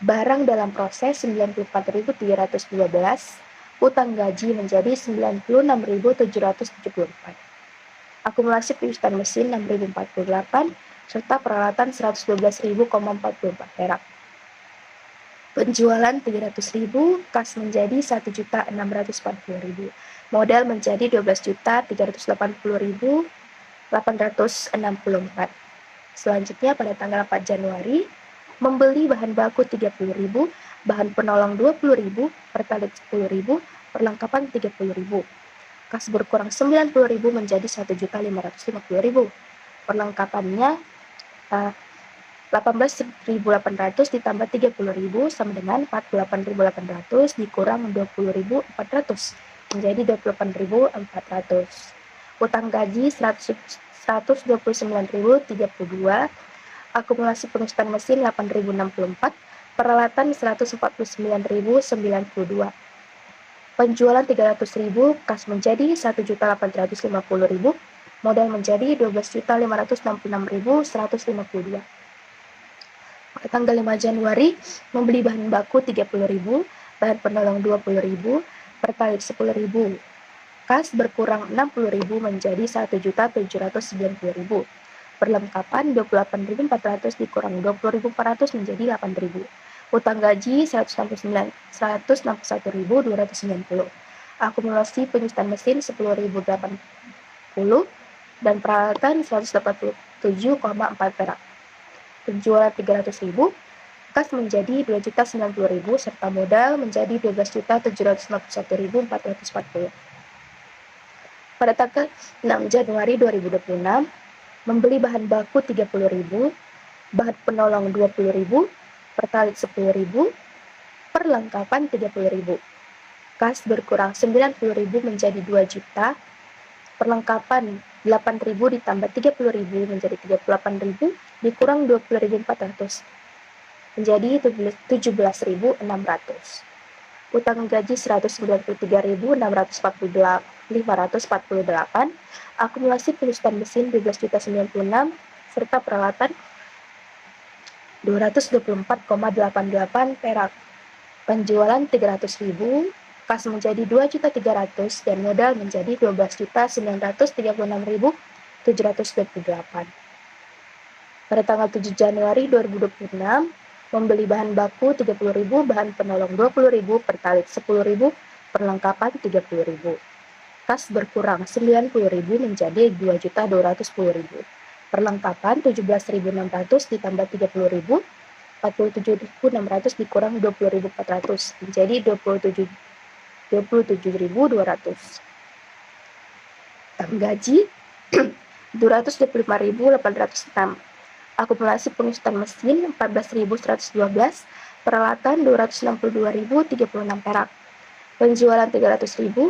[SPEAKER 4] Barang dalam proses 94.312, utang gaji menjadi 96.774. Akumulasi penyusutan mesin 6.048, serta peralatan 112.044 perak. Penjualan 300.000, kas menjadi 1.640.000. Modal menjadi 12.380.864. Selanjutnya pada tanggal 4 Januari, membeli bahan baku 30.000, bahan penolong 20.000, pertalit 10.000, perlengkapan 30.000. Kas berkurang 90.000 menjadi 1.550.000. Perlengkapannya 18.800 ditambah 30.000 sama dengan 48.800 dikurang 20.400 menjadi 28.400. Utang gaji 129.032, akumulasi penyusutan mesin 8.064, peralatan 149.092. Penjualan 300.000, kas menjadi 1.850.000, modal menjadi 12.566.152. Pada tanggal 5 Januari, membeli bahan baku 30.000, bahan penolong 20.000, pertalit 10.000. Kas berkurang 60.000 menjadi 1.790.000. Perlengkapan 28.400 dikurang 20.400 menjadi 8.000. Utang gaji 161.290. Akumulasi penyusutan mesin 10.080, dan peralatan 187,4 perak. Penjualan 300.000, kas menjadi 2.090.000 serta modal menjadi 12.751.440. Pada tanggal 6 Januari 2026, membeli bahan baku 30.000, bahan penolong 20.000, pertalit 10.000, perlengkapan 30.000. Kas berkurang 90.000 menjadi 2 juta, perlengkapan 8.000 ditambah 30.000 menjadi 38.000, dikurang 20.400 menjadi 17.600. Utang gaji 193.548, akumulasi penyusutan mesin 12.096 serta peralatan 224,88 perak. Penjualan 300.000, kas menjadi 2.300.000 dan modal menjadi 12.936.728. Pada tanggal 7 Januari 2026, membeli bahan baku 30.000, bahan penolong 20.000, pertalit 10.000, perlengkapan 30.000. Kas berkurang 90.000 menjadi 2.210.000. Perlengkapan 17.600 ditambah 30.000, 47.600 dikurang 20.400 menjadi 27.200. Utang gaji 225.806. Akumulasi penyusutan mesin 14.112, peralatan 262.036 perak. Penjualan 300.000,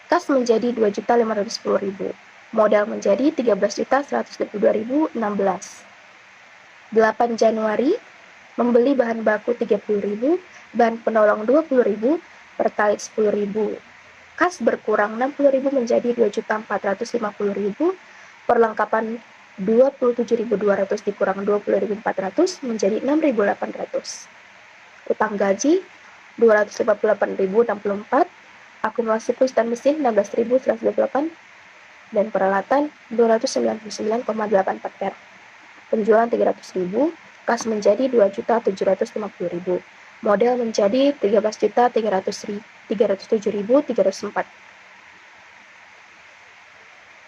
[SPEAKER 4] kas menjadi 2.510.000, modal menjadi 13.122.016. 8 Januari, membeli bahan baku 30.000, bahan penolong 20.000, pertalit 10.000. Kas berkurang 60.000 menjadi 2.450.000, perlengkapan 27.200 dikurang 20.400 menjadi 6.800. Utang gaji 258.064, akumulasi penyusutan mesin 16.128 dan peralatan 299,84 perak. Penjualan 300.000, kas menjadi 2.750.000, modal menjadi 13.307.304.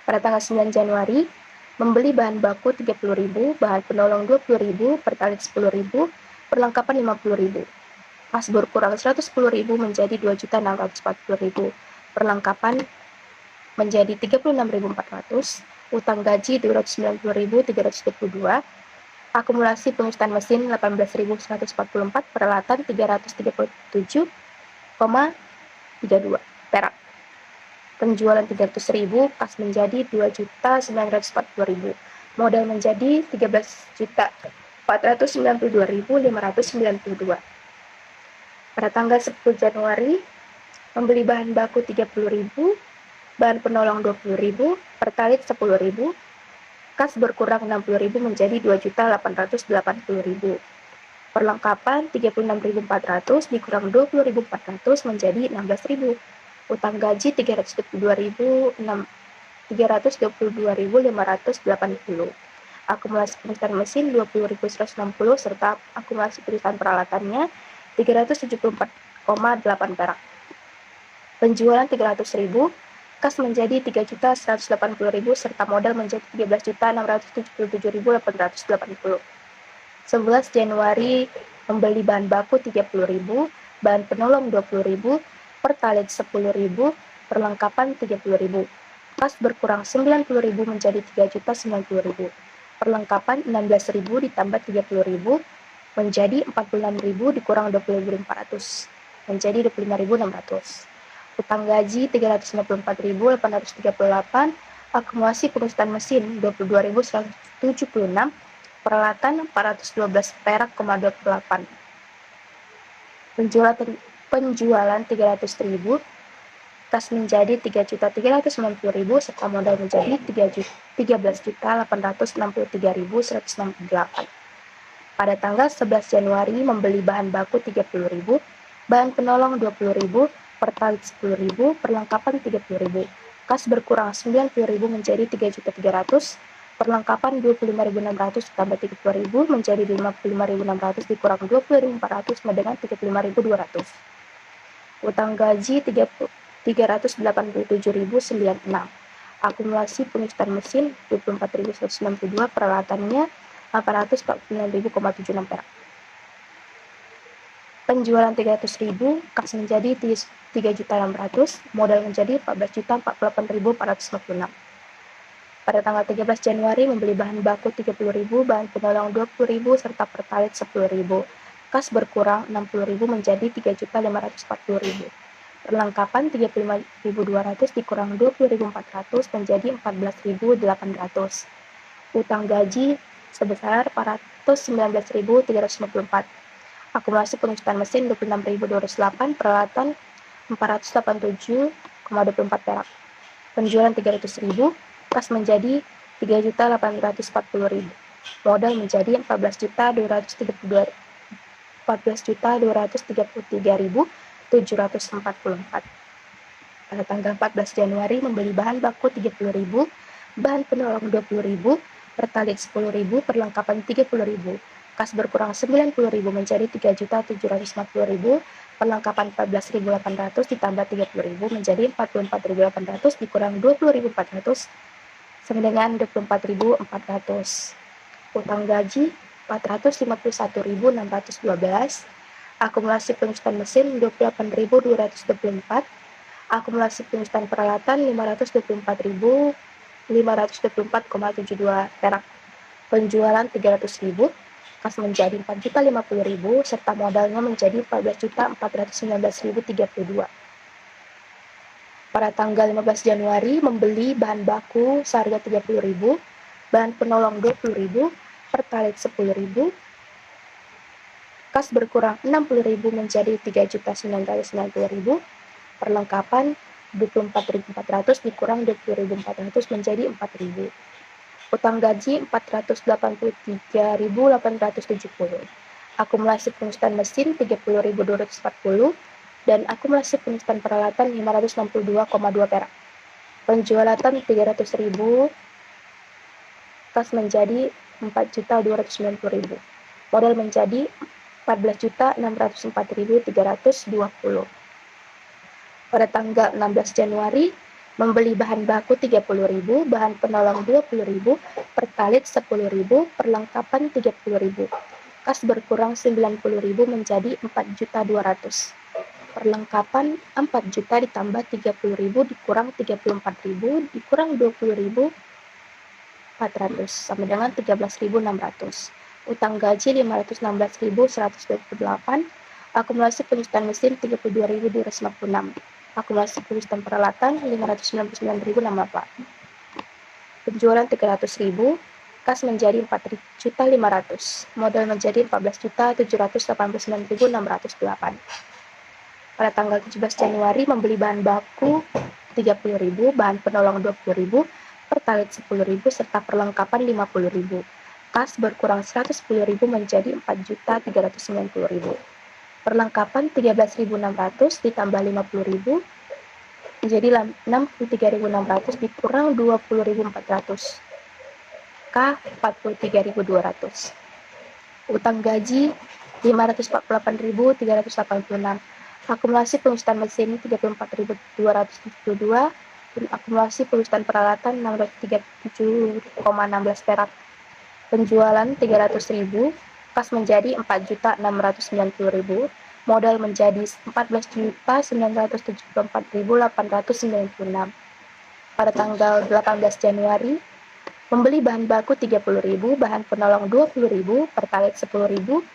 [SPEAKER 4] Pada tanggal 9 Januari, membeli bahan baku 30.000, bahan penolong 20.000, pertalit 10.000, perlengkapan 50.000. Kas berkurang 110.000 menjadi 2.640.000, perlengkapan menjadi 36.400, utang gaji 290.322, akumulasi penyusutan mesin 18.144, peralatan 337,32 perak. Penjualan 300.000, kas menjadi 2.940.000, modal menjadi 13.492.592. Pada tanggal 10 Januari, membeli bahan baku 30.000, bahan penolong 20.000, pertalit 10.000, kas berkurang 60.000 menjadi 2.880.000. Perlengkapan 36.400 dikurang 20.400 menjadi 16.000. Utang gaji 322.580. Akumulasi penyusutan mesin 20.160 serta akumulasi penyusutan peralatannya 374,8 perak. Penjualan 300.000, kas menjadi 3.180.000 serta modal menjadi 13.677.880. 11 Januari, membeli bahan baku 30.000, bahan penolong 20.000, pertalit 10.000, perlengkapan 30.000. Kas berkurang 90.000 menjadi 3.090.000. Perlengkapan 16.000 ditambah 30.000 menjadi 46.000 dikurang 20.400 menjadi 25.600. Utang gaji 354.838, akumulasi penyusutan mesin 22.176, peralatan 412 perak, 28. Penjualan 300.000, kas menjadi 3.390.000 serta modal menjadi 13.863.168. Pada tanggal 11 Januari, membeli bahan baku 30.000, bahan penolong 20.000, pertalit 10.000, perlengkapan 30.000. Kas berkurang 90.000 menjadi 3.300.000, perlengkapan 25.600 ditambah 30.000 menjadi 55.600 dikurang 20.400 dengan 35.200. Utang gaji 387.096. Akumulasi pengurusan mesin 24.192, peralatannya 849.076 perak. Penjualan 300.000, kas menjadi 3.600.000, modal menjadi 14.048.456. Pada tanggal 13 Januari membeli bahan baku 30.000, bahan penolong 20.000, serta pertalite 10.000. Kas berkurang 60.000 menjadi 3.540.000. Perlengkapan 35.200 dikurang 20.400 menjadi 14.800. Utang gaji sebesar 419.354. Akumulasi pengurusan mesin 26.208, peralatan 487,24 perak. Penjualan 300.000, kas menjadi 3.840.000. Modal menjadi 14.233.744. Pada tanggal 14 Januari membeli bahan baku 30.000, bahan penolong 20.000, pertalite 10.000, perlengkapan 30.000. Kas berkurang 90.000 menjadi 3.750.000, perlengkapan 14.800 ditambah 30.000 menjadi 44.800 dikurang 20.400 sama dengan 24.400. Utang gaji 451.612. Akumulasi pengurusan mesin 28.224. Akumulasi pengurusan peralatan 524.524,72 perak. Penjualan 300.000, kas menjadi 4.050.000, serta modalnya menjadi 14.419.032. Pada tanggal 15 Januari membeli bahan baku seharga 30.000, bahan penolong 20.000, pertalite 10.000, kas berkurang 60.000 menjadi 3.990.000, perlengkapan 24.400 dikurang 20.400 menjadi 4.000. Utang gaji 483.870. Akumulasi pengurusan mesin 30.240 dan akumulasi pengurusan peralatan 562,2 perak. Penjualan 300.000, kas menjadi 4.290.000. Modal menjadi 14.604.320. Pada tanggal 16 Januari membeli bahan baku 30.000, bahan penolong 20.000, pertalite 10.000, perlengkapan 30.000. Kas berkurang 90.000 menjadi 4.200. Perlengkapan 4 juta ditambah 30.000 dikurang 34.000 dikurang 20.400 sama dengan 13.600. Utang gaji 516.128. Akumulasi pengurusan mesin 32.256. Akumulasi pengurusan peralatan 599.064. Penjualan 300.000, kas menjadi 4.500.000, modal menjadi 14.789.608. Pada tanggal 17 Januari membeli bahan baku 30.000, bahan penolong 20.000, pertalite 10.000, serta perlengkapan 50.000. Kas berkurang 110.000 menjadi 4.390.000. Perlengkapan 13.600 ditambah 50.000 menjadi 63.600 dikurang 20.400. K 43.200. Utang gaji 548.386. Akumulasi pengurusan mesin 34.272 dan akumulasi pengurusan peralatan 637,16 perak. Penjualan 300.000, kas menjadi 4.690.000, modal menjadi 14.974.896. Pada tanggal 18 Januari membeli bahan baku 30.000, bahan penolong 20.000, pertalite 10.000,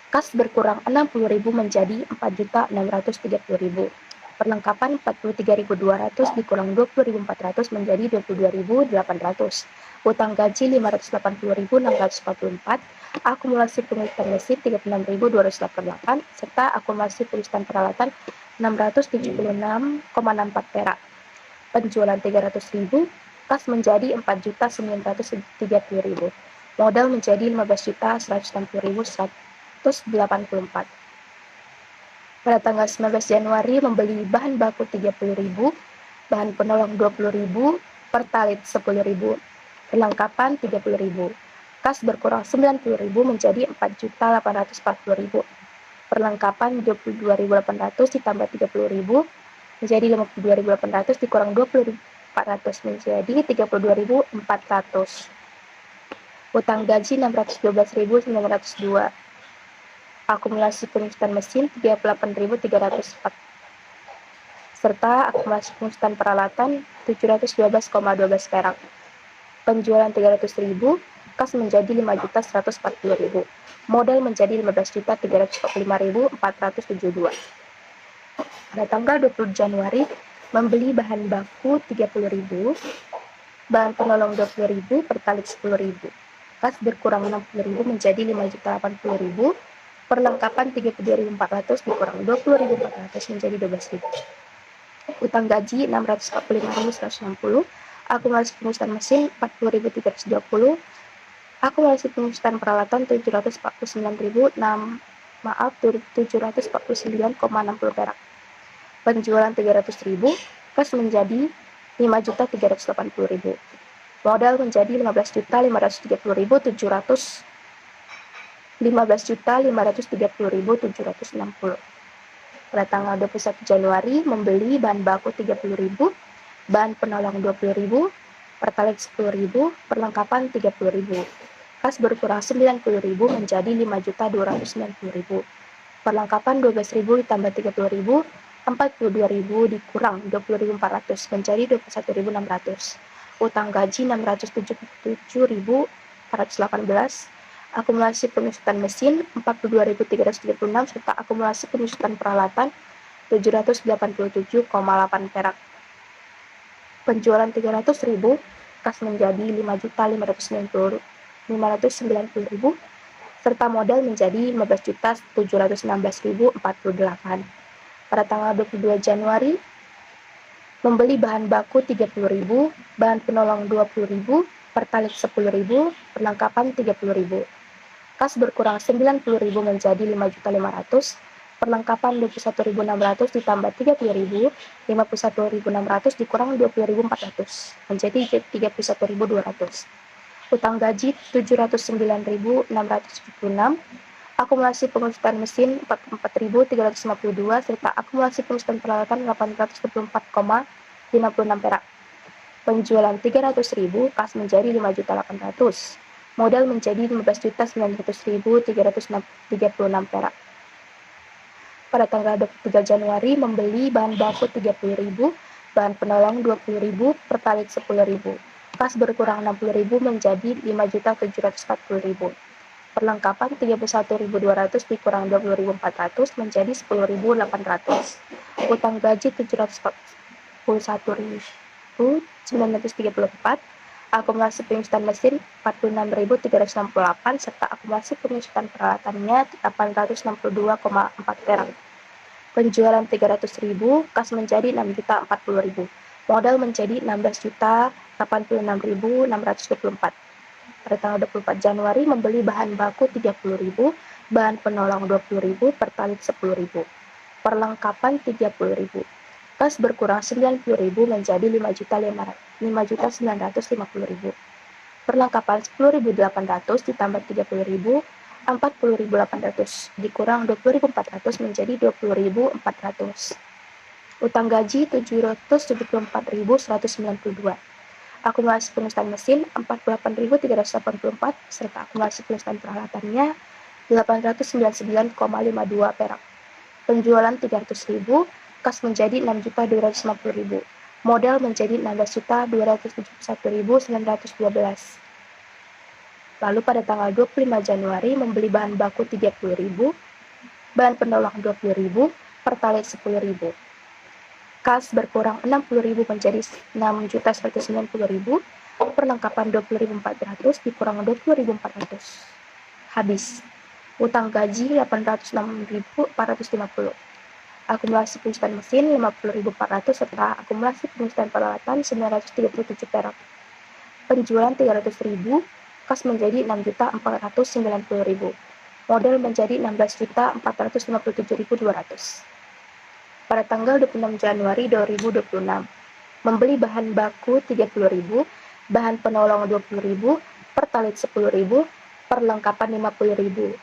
[SPEAKER 4] kas berkurang 60.000 menjadi 4.630.000. Perlengkapan 43.200 dikurang 20.400 menjadi 22.800. Utang gaji 580.644. Akumulasi pengurusan mesin 36.288 serta akumulasi pengurusan peralatan 676,64 perak. Penjualan 300.000, kas menjadi 4.930.000. Modal menjadi 15.160.184. Pada tanggal 19 Januari membeli bahan baku 30.000, bahan penolong 20.000, pertalite 10.000, perlengkapan 30.000. Kas berkurang 90.000 menjadi 4.840.000. Perlengkapan 22.800 ditambah 30.000 menjadi 52.800 dikurang 400 menjadi 32.400. Utang gaji 612.902. Akumulasi pengusutan mesin 38.304. Serta akumulasi pengusutan peralatan 712,12 perak. Penjualan 300.000, kas menjadi 5.140.000. Modal menjadi 15.345.472. Pada tanggal 20 Januari, membeli bahan baku 30.000, bahan penolong 20.000, pertalit 10.000. Kas berkurang 60.000 menjadi 5.080.000, perlengkapan 32.400 dikurang 20.400 menjadi 12.000. Utang gaji 645.160, akumulasi pengusutan mesin 40.320, akumulasi pengusutan peralatan 749.060 perak. Penjualan 300.000, kas menjadi 5.380.000. Modal menjadi 15.530.700, 15.530.760. Pada tanggal 21 Januari, membeli bahan baku 30.000, bahan penolong 20.000, pertalite 10.000, perlengkapan 30.000. Kas berkurang 90.000 menjadi 5.290.000. Perlengkapan 12.000 ditambah 30.000, 42.000 dikurang 20.400 menjadi 21.600. Utang gaji 677.418. Akumulasi pengusutan mesin 42.336 serta akumulasi pengusutan peralatan 787,8 perak. Penjualan 300.000, kas menjadi 5.590.000 serta modal menjadi 15.716.048. Pada tanggal 22 Januari, membeli bahan baku 30.000, bahan penolong 20.000, pertalit 10.000, perlengkapan 30.000. Kas berkurang 90.000 menjadi 5.500, perlengkapan 21.600 ditambah 30.000, 51.600 dikurang 20.400 menjadi 31.200. Utang gaji 709.676, akumulasi pengusutan mesin 44.352 serta akumulasi pengusutan peralatan 824,56 perak. Penjualan 300.000, kas menjadi 5.800. Modal menjadi 15.900.336 perak. Pada tanggal 23 Januari, membeli bahan baku 30.000, bahan penolong 20.000, pertalit 10.000. Kas berkurang 60.000 menjadi 5.740.000. Perlengkapan 31.200 dikurang 20.400 menjadi 10.800. Utang gaji 741.934. Akumulasi pengusutan mesin 46.368 serta akumulasi pengusutan peralatannya 862,4 perak. Penjualan 300.000, kas menjadi 6.040.000. Modal menjadi 16.086.624. Pada tanggal 24 Januari, membeli bahan baku 30.000, bahan penolong 20.000, pertalit 10.000. Perlengkapan 30.000. Kas berkurang 90.000 menjadi 5.950.000. Perlengkapan 10.800 ditambah 30.000, 40.800 dikurang 20.400 menjadi 20.400. Utang gaji 774.192. Akumulasi pengusutan mesin 48.384 serta akumulasi pengusutan peralatannya 899,52 perak. Penjualan 300.000, kas menjadi 6.250.000. Modal menjadi 16.271.912. Lalu pada tanggal 25 Januari membeli bahan baku 30.000, bahan penolong 20.000, pertalit 10.000. Kas berkurang 60.000 menjadi 6.190.000, perlengkapan 20.400 dikurang 20.400. Habis. Utang gaji 806.450. Akumulasi pengusutan mesin 50.400 serta akumulasi pengusutan peralatan 937 perak. Penjualan 300.000, kas menjadi 6.490.000. Modal menjadi 16.457.200. Pada tanggal 26 Januari 2026, membeli bahan baku 30.000, bahan penolong 20.000, pertalit 10.000, perlengkapan 50.000.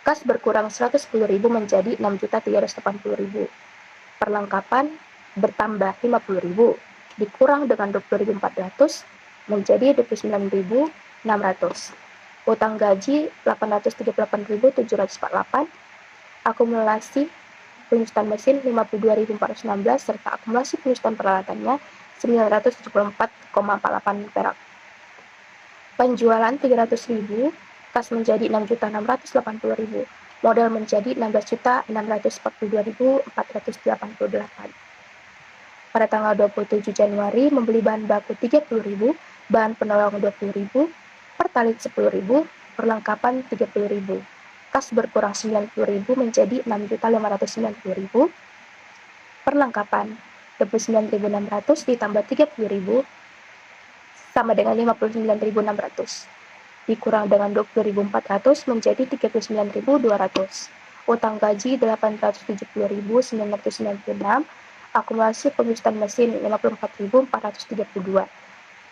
[SPEAKER 4] Kas berkurang 110.000 menjadi 6.380.000. Perlengkapan bertambah 50.000. dikurang dengan 20.400 menjadi 29.600. Utang gaji 838.748, akumulasi penyusutan mesin 52.416 serta akumulasi penyusutan peralatannya 974,48 perak. Penjualan 300.000, kas menjadi 6.680.000, modal menjadi 16.642.488. Pada tanggal 27 Januari membeli bahan baku 30.000, bahan penolong 20.000, pertalit 10.000, perlengkapan 30.000. Kas berkurang 90.000 menjadi 6.590.000. Perlengkapan 29.600 ditambah 30.000 sama dengan 59.600. Dikurang dengan 20.400 menjadi 39.200. Utang gaji 870.996, akumulasi penyusutan mesin 54.432,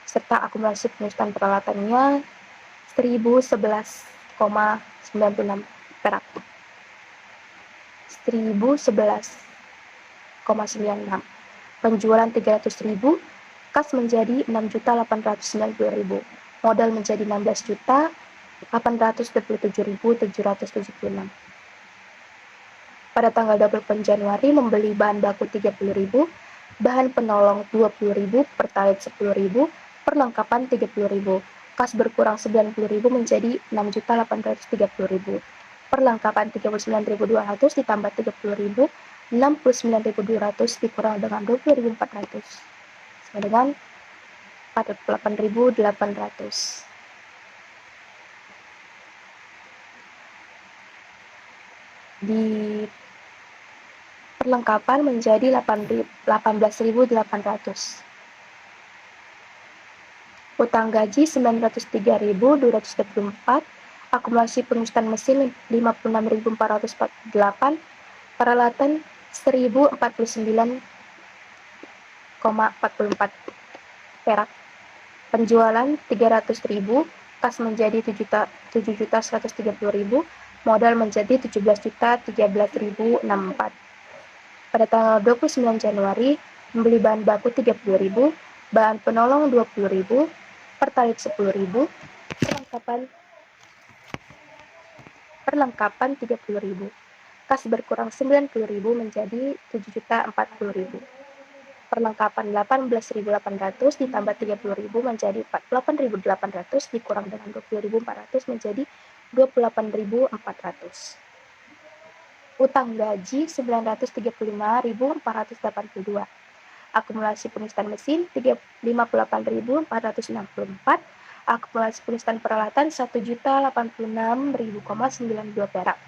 [SPEAKER 4] serta akumulasi penyusutan peralatannya 1.011,96 perak. 1.011,96. Penjualan 300.000, kas menjadi 6.890.000, modal menjadi 16.827.776. Pada tanggal 28 Januari membeli bahan baku 30.000, bahan penolong 20.000, pertalit 10.000, perlengkapan 30.000. Kas berkurang 90.000 menjadi 6.830.000. Perlengkapan 39.200 ditambah 30.000, 69.200 dikurang dengan 20.400 sama dengan 48.800. Di perlengkapan menjadi 18.800. Utang gaji 903.224, akumulasi penyusutan mesin 56.448, peralatan 1.049,44 perak. Penjualan 300.000, kas menjadi 7.130.000, modal menjadi 17.013.064. Pada tanggal 29 Januari membeli bahan baku 30.000, bahan penolong 20.000, pertalit 10.000, perlengkapan 30.000. Kas berkurang 90.000 menjadi 7.040.000. Perlengkapan 18.800 ditambah 30.000 menjadi 48.800 dikurang dengan 20.400 menjadi 28.400. Utang gaji 935.482. Akumulasi penyusutan mesin 58.464, akumulasi penyusutan peralatan 1.086.092 perak.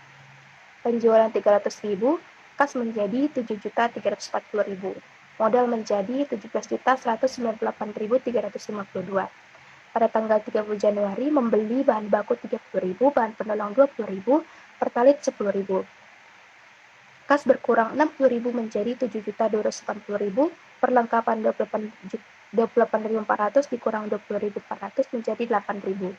[SPEAKER 4] Penjualan 300.000, kas menjadi 7.340.000, modal menjadi 17.198.352. Pada tanggal 30 Januari membeli bahan baku 30.000, bahan penolong 20.000, pertalit 10.000. Kas berkurang 60.000 menjadi 7.280.000, perlengkapan 28.400 dikurang 20.400 menjadi 8.000.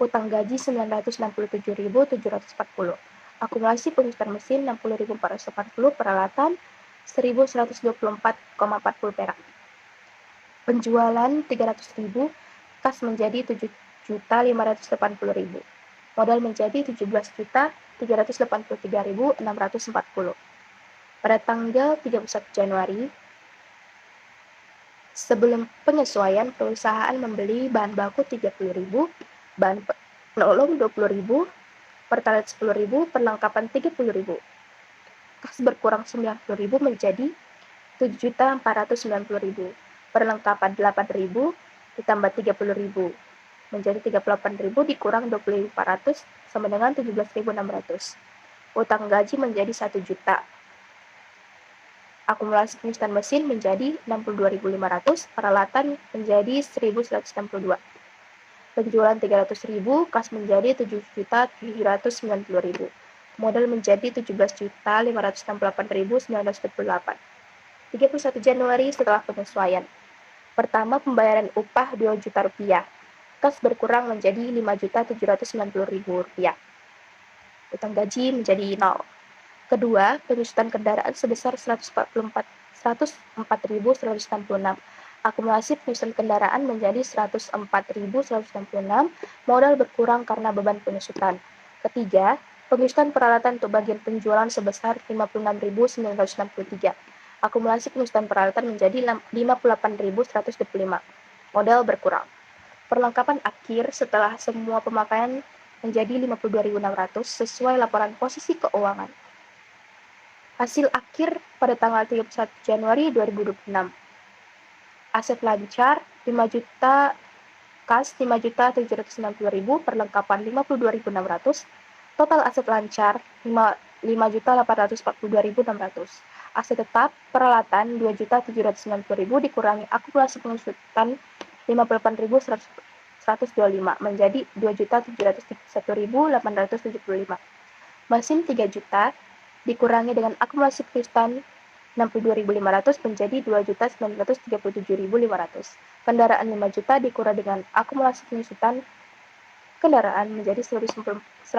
[SPEAKER 4] Utang gaji 967.740. Akumulasi penyusutan mesin 60.480, peralatan 1.124,40 perak. Penjualan 300.000, kas menjadi 7.580.000, modal menjadi 17.383.640. Pada tanggal 31 Januari, sebelum penyesuaian, perusahaan membeli bahan baku 30.000, bahan penolong 20.000, pertalit 10.000, perlengkapan 30.000. Kas berkurang 90.000 menjadi 7.490.000. Perlengkapan 8.000 ditambah 30.000 menjadi 38.000 dikurang 20.400 sama dengan 17.600. Utang gaji menjadi 1 juta. Akumulasi penyusutan mesin menjadi 62.500, peralatan menjadi 1.162. Penjualan 300.000, kas menjadi 7.790.000, modal menjadi 17.568.948. 31 Januari setelah penyesuaian. Pertama, pembayaran upah 2 juta rupiah. Kas berkurang menjadi 5.790.000 rupiah. Utang gaji menjadi 0. Kedua, penyusutan kendaraan sebesar 104.166. Akumulasi penyusutan kendaraan menjadi 104.166, modal berkurang karena beban penyusutan. Ketiga, penyusutan peralatan untuk bagian penjualan sebesar 56.963. Akumulasi penyusutan peralatan menjadi 58.125, modal berkurang. Perlengkapan akhir setelah semua pemakaian menjadi 52.600 sesuai laporan posisi keuangan. Hasil akhir pada tanggal 31 Januari 2026. Aset lancar 5 juta, kas 5.790.000, perlengkapan 52.600, total aset lancar 5.842.600. Aset tetap peralatan 2.790.000 dikurangi akumulasi pengusutan 58.125 menjadi 2.731.875. Mesin 3 juta dikurangi dengan akumulasi pengusutan 62.500 menjadi 2.937.500. Kendaraan 5 juta dikurangi dengan akumulasi penyusutan kendaraan menjadi 104.166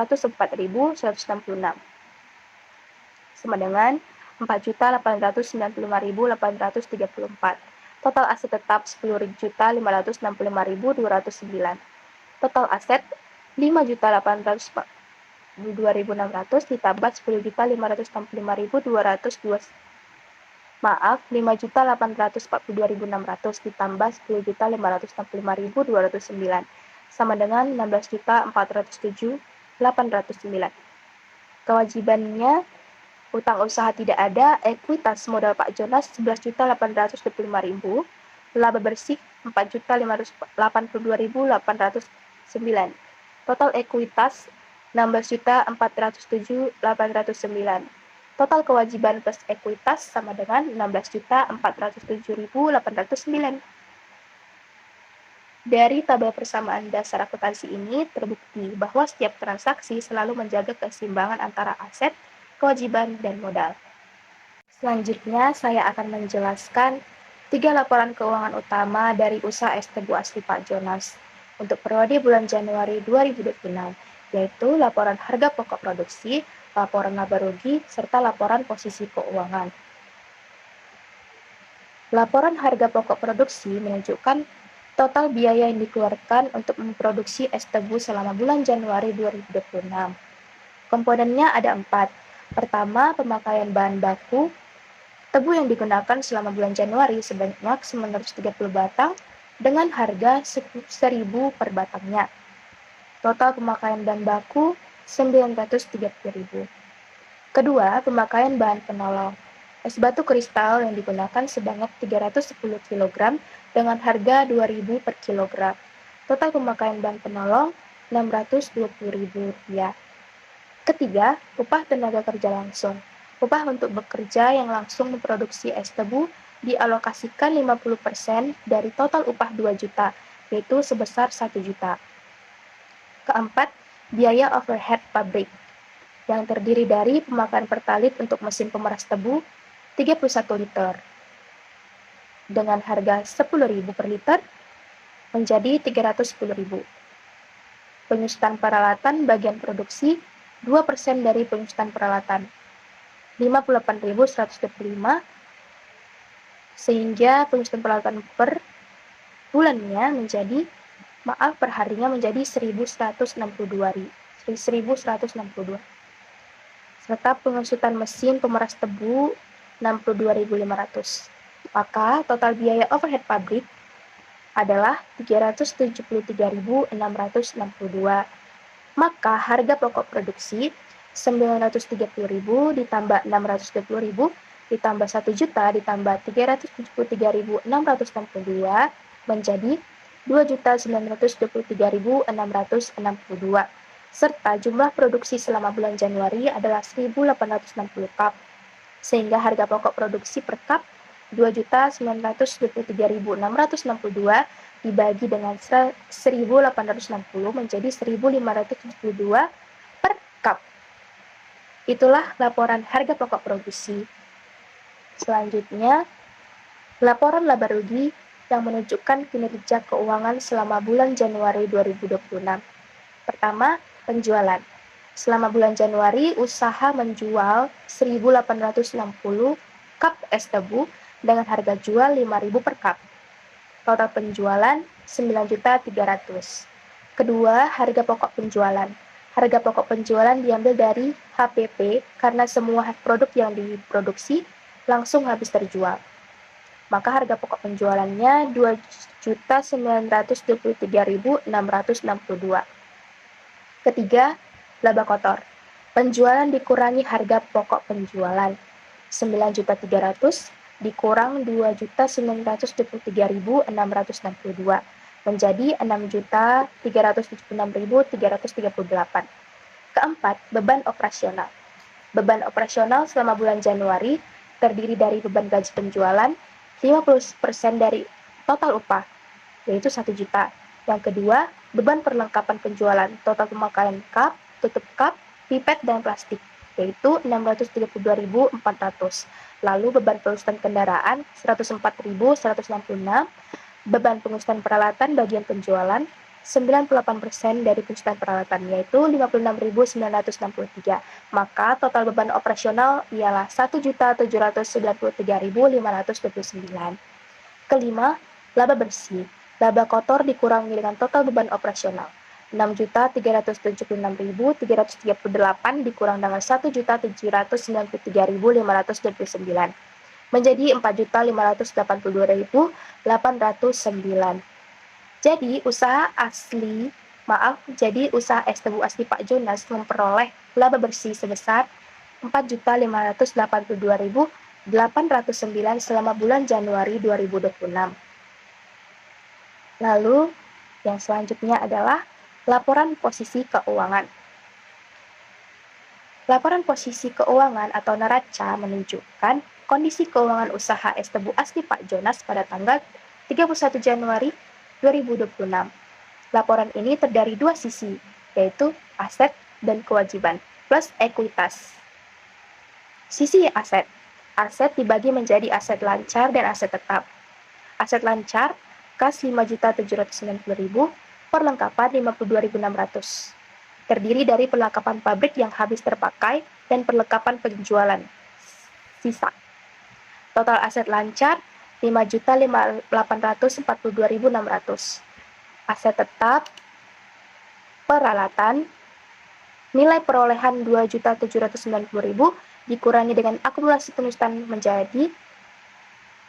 [SPEAKER 4] sama dengan 4.895.834. Total aset tetap 10.565.209. Total aset 5.842.600 ditambah 10.565.202. 5.842.600 ditambah 10.565.209 sama dengan 16.407.809. Kewajibannya, utang usaha tidak ada, ekuitas modal Pak Jonas 11.825.000, laba bersih 4.582.809. Total ekuitas 16.407.809. Total kewajiban plus ekuitas sama dengan 16.407.809. Dari tabel persamaan dasar akuntansi ini terbukti bahwa setiap transaksi selalu menjaga keseimbangan antara aset, kewajiban, dan modal. Selanjutnya, saya akan menjelaskan 3 laporan keuangan utama dari usaha es tebu asli Pak Jonas untuk periode bulan Januari 2026, yaitu laporan harga pokok produksi, laporan laba rugi, serta laporan posisi keuangan. Laporan harga pokok produksi menunjukkan total biaya yang dikeluarkan untuk memproduksi es tebu selama bulan Januari 2026. Komponennya ada 4. Pertama, pemakaian bahan baku tebu yang digunakan selama bulan Januari sebanyak 930 batang dengan harga 1.000 per batangnya. Total pemakaian bahan baku 930.000. Kedua, pemakaian bahan penolong. Es batu kristal yang digunakan sebanyak 310 kg dengan harga 2.000 per kilogram. Total pemakaian bahan penolong 620.000 rupiah. Ketiga, upah tenaga kerja langsung. Upah untuk bekerja yang langsung memproduksi es tebu dialokasikan 50% dari total upah 2 juta, yaitu sebesar 1 juta. Keempat, biaya overhead pabrik, yang terdiri dari pemakaian pertalit untuk mesin pemeras tebu 31 liter dengan harga 10.000 per liter menjadi 310.000. Penyusutan peralatan bagian produksi 2% dari penyusutan peralatan 58.125 sehingga penyusutan peralatan per bulannya per harinya menjadi 1.162. Serta penyusutan mesin pemeras tebu 62.500. Maka total biaya overhead pabrik adalah 373.662. Maka harga pokok produksi 930.000 ditambah 620.000 ditambah 1 juta ditambah 373.662 menjadi 2.923.662 serta jumlah produksi selama bulan Januari adalah 1.860 cup sehingga harga pokok produksi per cup 2.923.662 dibagi dengan 1.860 menjadi 1.572 per cup. Itulah laporan harga pokok produksi. Selanjutnya, laporan laba rugi yang menunjukkan kinerja keuangan selama bulan Januari 2026. Pertama, penjualan. Selama bulan Januari, usaha menjual 1.860 cup es tebu dengan harga jual 5.000 per cup. Total penjualan 9.300.000. Kedua, harga pokok penjualan. Harga pokok penjualan diambil dari HPP karena semua produk yang diproduksi langsung habis terjual. Maka harga pokok penjualannya 2.923.662. Ketiga, laba kotor. Penjualan dikurangi harga pokok penjualan. 9.300.000 dikurang 2.923.662 menjadi 6.376.338. Keempat, beban operasional. Beban operasional selama bulan Januari terdiri dari beban gaji penjualan 50% dari total upah, yaitu 1 juta. Yang kedua, beban perlengkapan penjualan, total pemakaian cup, tutup cup, pipet, dan plastik, yaitu 632.400. Lalu beban pengurusan kendaraan 104.166, beban pengurusan peralatan bagian penjualan 98% dari pengurusan peralatan, yaitu 56.963. Maka total beban operasional ialah 1.793.529. Kelima, laba bersih. Laba kotor dikurangi dengan total beban operasional. 6.376.338 dikurang dengan 1.793.529 menjadi 4.582.809. Jadi usaha es tebu asli Pak Jonas memperoleh laba bersih sebesar 4.582.809 selama bulan Januari 2026. Lalu, yang selanjutnya adalah laporan posisi keuangan. Laporan posisi keuangan atau neraca menunjukkan kondisi keuangan usaha es tebu asli Pak Jonas pada tanggal 31 Januari 2026. Laporan ini terdiri dua sisi, yaitu aset dan kewajiban, plus ekuitas. Sisi aset. Aset dibagi menjadi aset lancar dan aset tetap. Aset lancar, kas 5.790.000, perlengkapan 52.600. Terdiri dari perlengkapan pabrik yang habis terpakai dan perlengkapan penjualan sisa. Total aset lancar 5.842.600. Aset tetap peralatan nilai perolehan 2.790.000 dikurangi dengan akumulasi penurusan menjadi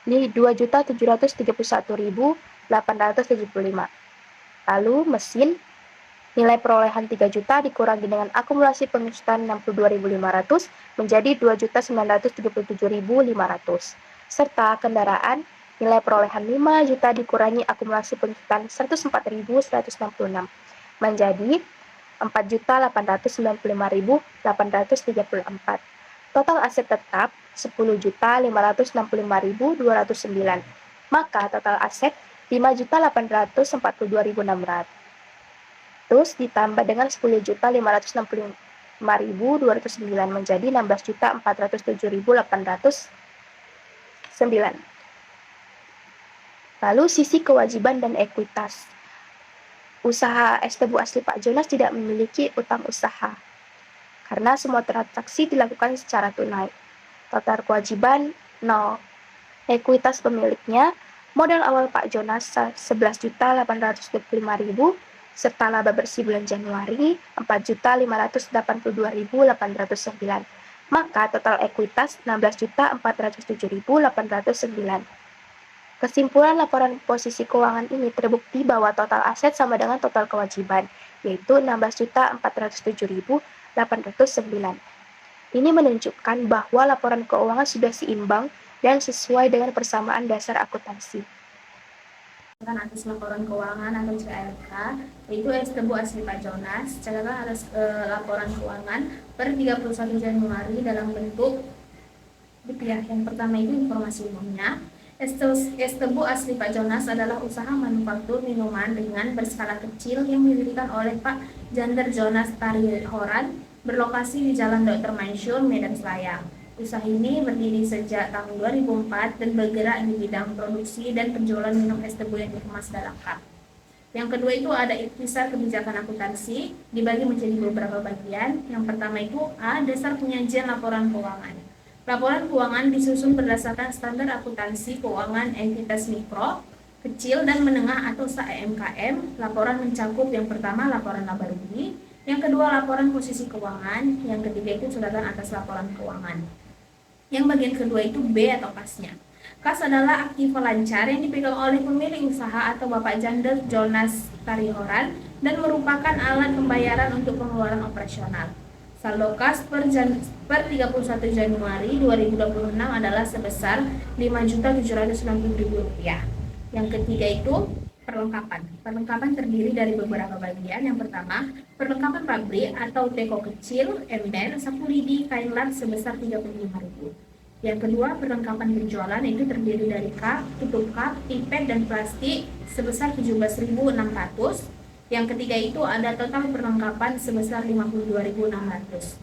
[SPEAKER 4] 2.731.875. Lalu mesin nilai perolehan 3 juta dikurangi dengan akumulasi penurusan 62.500 menjadi 2.937.500. Serta kendaraan nilai perolehan 5 juta dikurangi akumulasi penurusan 104.166 menjadi 4.895.834. Total aset tetap 10.565.209. Maka total aset 5.842.600 ditambah dengan 10.565.209 menjadi 16.407.809. Lalu sisi kewajiban dan ekuitas. Usaha es tebu asli Pak Jonas tidak memiliki utang usaha karena semua transaksi dilakukan secara tunai. Total kewajiban 0. Ekuitas pemiliknya modal awal Pak Jonas 11.825.000 serta laba bersih bulan Januari 4.582.809. Maka total ekuitas 16.407.809. Kesimpulan laporan posisi keuangan ini terbukti bahwa total aset sama dengan total kewajiban, yaitu 16.407.809. Ini menunjukkan bahwa laporan keuangan sudah seimbang dan sesuai dengan persamaan dasar akuntansi.
[SPEAKER 2] Atas laporan keuangan atau CLK, yaitu es tebu asli Pak Jonas. Catatan atas laporan keuangan per 31 Januari dalam bentuk rupiah. Yang pertama itu informasi umumnya. Es tebu asli Pak Jonas adalah usaha manufaktur minuman dengan berskala kecil yang didirikan oleh Pak Jander Jonas Tarihoran, berlokasi di Jalan Dr. Mansur, Medan Selayang. Usaha ini berdiri sejak tahun 2004 dan bergerak di bidang produksi dan penjualan minum es tebu yang dikemas dalam cup. Yang kedua itu ada ikhtisar kebijakan akuntansi, dibagi menjadi beberapa bagian. Yang pertama itu A. Dasar penyajian laporan keuangan. Laporan keuangan disusun berdasarkan standar akuntansi keuangan entitas mikro kecil dan menengah atau UMKM. Laporan mencakup yang pertama laporan laba rugi, yang kedua laporan posisi keuangan, yang ketiga itu catatan atas laporan keuangan. Yang bagian kedua itu B atau kasnya. Kas adalah aktiva lancar yang dipegang oleh pemilik usaha atau Bapak Jander Jonas Tarihoran dan merupakan alat pembayaran untuk pengeluaran operasional. Saldo kas per 31 Januari 2026 adalah sebesar Rp5.790.000. Yang ketiga itu perlengkapan. Perlengkapan terdiri dari beberapa bagian. Yang pertama, perlengkapan pabrik atau teko kecil, ember, sapu lidi, kain lat sebesar Rp35.000. Yang kedua, perlengkapan penjualan itu terdiri dari cup, tutup cup, pipet, dan plastik sebesar Rp17.600. Yang ketiga itu ada total perlengkapan sebesar Rp52.600.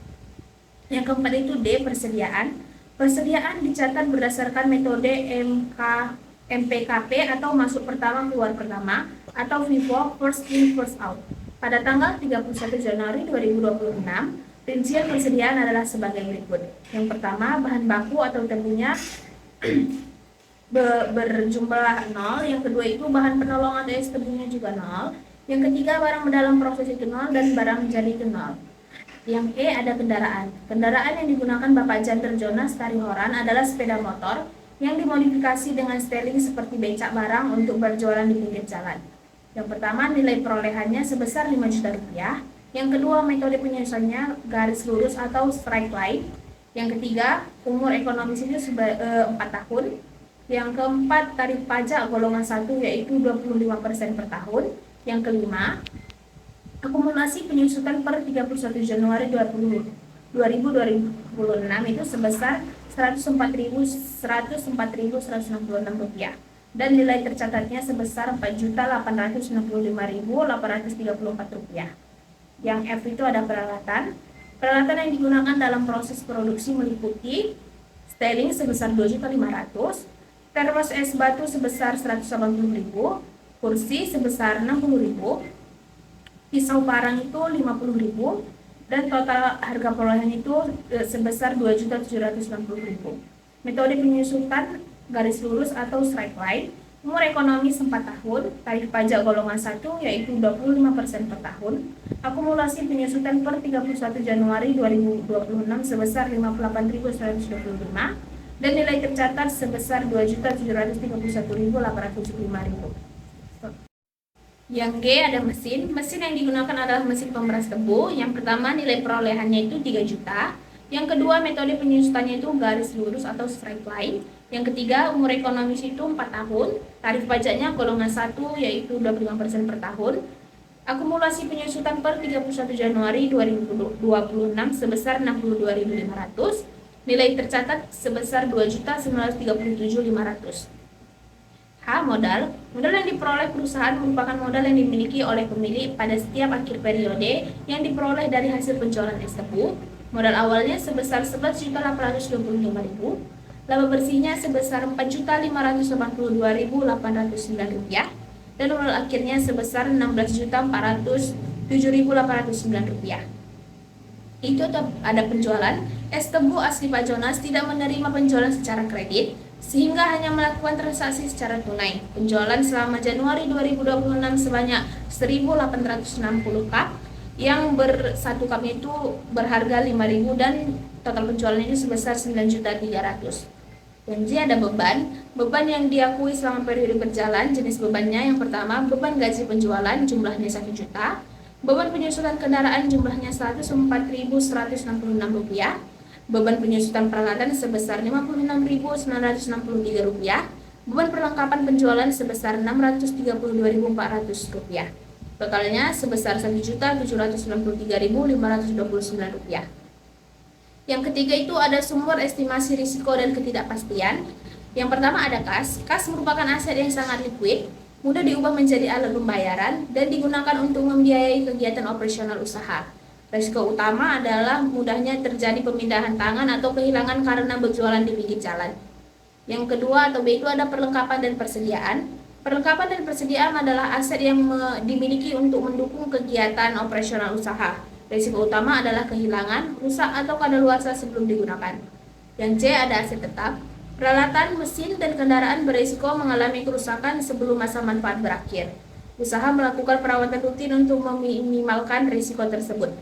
[SPEAKER 2] Yang keempat itu D, persediaan. Persediaan dicatat berdasarkan metode MPKP atau masuk pertama keluar pertama atau FIFO, first in first out. Pada tanggal 31 Januari 2026, rincian persediaan adalah sebagai berikut. Yang pertama, bahan baku atau tentunya berjumlah 0. Yang kedua itu bahan penolong atau es tebunya juga 0. Yang ketiga, barang dalam proses itu 0 dan barang jadi itu 0. Yang E ada kendaraan. Kendaraan yang digunakan Bapak Jander Jonas Tarihoran adalah sepeda motor yang dimodifikasi dengan styling seperti becak barang untuk berjualan di pinggir jalan. Yang pertama, nilai perolehannya sebesar Rp5 juta. Yang kedua, metode penyusunannya garis lurus atau straight line. Yang ketiga, umur ekonomis itu 4 tahun. Yang keempat, tarif pajak golongan 1 yaitu 25% per tahun. Yang kelima, akumulasi penyusutan per 31 Januari 2026 itu sebesar Rp104.166 dan nilai tercatatnya sebesar Rp4.865.834. Yang F itu ada peralatan. Peralatan yang digunakan dalam proses produksi meliputi styling sebesar Rp2.500.000, termos es batu sebesar Rp180.000, kursi sebesar Rp60.000, pisau parang itu Rp50.000, dan total harga perolehan itu sebesar Rp2.790.000. Metode penyusutan garis lurus atau straight line. Umur ekonomis 4 tahun, tarif pajak golongan 1 yaitu 25% per tahun. Akumulasi penyusutan per 31 Januari 2026 sebesar Rp58.125 dan nilai tercatat sebesar Rp2.731.875. Yang G ada mesin. Mesin yang digunakan adalah mesin pemeras tebu. Yang pertama, nilai perolehannya itu 3 juta. Yang kedua, metode penyusutannya itu garis lurus atau straight line. Yang ketiga, umur ekonomis itu 4 tahun. Tarif pajaknya golongan 1 yaitu 25% per tahun. Akumulasi penyusutan per 31 Januari 2026 sebesar Rp62.500. Nilai tercatat sebesar Rp2.937.500. H. Modal. Modal yang diperoleh perusahaan merupakan modal yang dimiliki oleh pemilik pada setiap akhir periode yang diperoleh dari hasil penjualan es tebu. Modal awalnya sebesar Rp11.825.000. Laba bersihnya sebesar Rp4.582.809 dan modal akhirnya sebesar Rp16.407.809. Itu ada penjualan. Es tebu asli Pak Jonas tidak menerima penjualan secara kredit sehingga hanya melakukan transaksi secara tunai. Penjualan selama Januari 2026 sebanyak 1.860 cup yang satu cupnya itu berharga 5.000 dan total penjualannya itu sebesar 9.300.000. Yang J ada beban. Beban yang diakui selama periode berjalan. Jenis bebannya yang pertama, beban gaji penjualan jumlahnya 1 juta. Beban penyusutan kendaraan jumlahnya Rp104.166. Beban penyusutan peralatan sebesar Rp56.963. Beban perlengkapan penjualan sebesar Rp632.400. Totalnya sebesar Rp1.793.529. Yang ketiga itu ada sumber estimasi risiko dan ketidakpastian. Yang pertama ada kas. Kas merupakan aset yang sangat likuid, mudah diubah menjadi alat pembayaran, dan digunakan untuk membiayai kegiatan operasional usaha. Risiko utama adalah mudahnya terjadi pemindahan tangan atau kehilangan karena berjualan di pinggir jalan. Yang kedua atau B itu ada perlengkapan dan persediaan. Perlengkapan dan persediaan adalah aset yang dimiliki untuk mendukung kegiatan operasional usaha. Risiko utama adalah kehilangan, rusak, atau kadaluarsa sebelum digunakan. Yang C ada aset tetap. Peralatan, mesin, dan kendaraan berisiko mengalami kerusakan sebelum masa manfaat berakhir. Usaha melakukan perawatan rutin untuk meminimalkan risiko tersebut.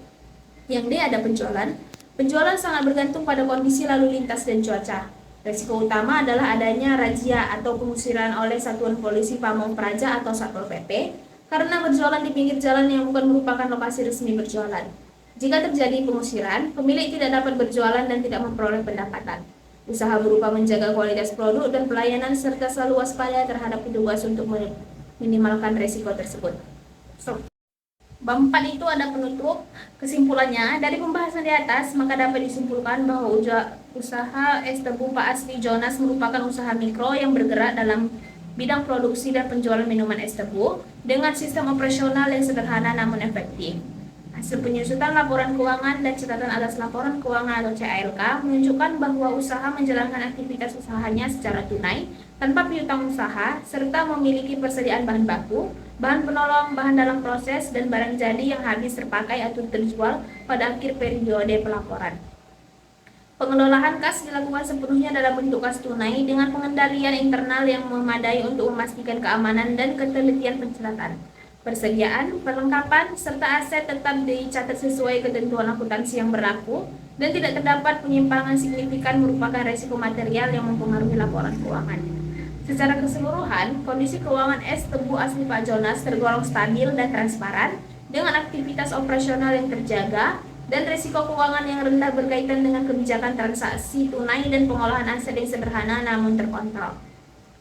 [SPEAKER 2] Yang D, ada penjualan. Penjualan sangat bergantung pada kondisi lalu lintas dan cuaca. Risiko utama adalah adanya razia atau pengusiran oleh Satuan Polisi Pamong Praja atau Satpol PP karena berjualan di pinggir jalan yang bukan merupakan lokasi resmi berjualan. Jika terjadi pengusiran, pemilik tidak dapat berjualan dan tidak memperoleh pendapatan. Usaha berupa menjaga kualitas produk dan pelayanan serta selalu waspada terhadap petugas untuk minimalkan risiko tersebut. Bab 4 itu ada penutup. Kesimpulannya, dari pembahasan di atas, maka dapat disimpulkan bahwa usaha es tebu Pak Asri Jonas merupakan usaha mikro yang bergerak dalam bidang produksi dan penjualan minuman es tebu dengan sistem operasional yang sederhana namun efektif. Hasil penyusutan laporan keuangan dan catatan atas laporan keuangan atau CALK menunjukkan bahwa usaha menjalankan aktivitas usahanya secara tunai tanpa piutang usaha serta memiliki persediaan bahan baku, bahan penolong, bahan dalam proses, dan barang jadi yang habis terpakai atau terjual pada akhir periode pelaporan. Pengelolaan kas dilakukan sepenuhnya dalam bentuk kas tunai dengan pengendalian internal yang memadai untuk memastikan keamanan dan ketelitian pencatatan. Persediaan, perlengkapan, serta aset tetap dicatat sesuai ketentuan akuntansi yang berlaku dan tidak terdapat penyimpangan signifikan merupakan risiko material yang mempengaruhi laporan keuangan. Secara keseluruhan, kondisi keuangan es tebu asli Pak Jonas tergolong stabil dan transparan dengan aktivitas operasional yang terjaga dan risiko keuangan yang rendah berkaitan dengan kebijakan transaksi tunai dan pengolahan aset yang sederhana namun terkontrol.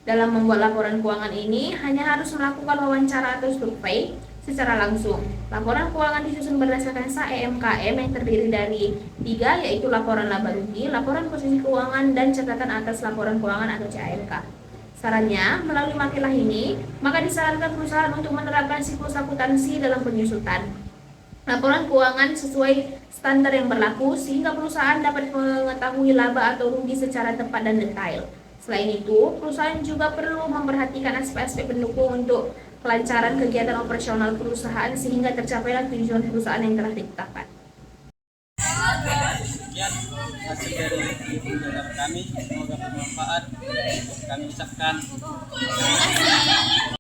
[SPEAKER 2] Dalam membuat laporan keuangan ini, hanya harus melakukan wawancara atau survei secara langsung. Laporan keuangan disusun berdasarkan SAEMKM yang terdiri dari 3, yaitu laporan laba rugi, laporan posisi keuangan, dan catatan atas laporan keuangan atau CALK. Sarannya, melalui makalah ini, maka disarankan perusahaan untuk menerapkan siklus akuntansi dalam penyusutan laporan keuangan sesuai standar yang berlaku sehingga perusahaan dapat mengetahui laba atau rugi secara tepat dan detail. Selain itu, perusahaan juga perlu memperhatikan aspek-aspek pendukung untuk kelancaran kegiatan operasional perusahaan sehingga tercapailah tujuan perusahaan yang telah ditetapkan.
[SPEAKER 1] Sekian hasil dari penjelasan kami, semoga bermanfaat. Kami ucapkan terima kasih.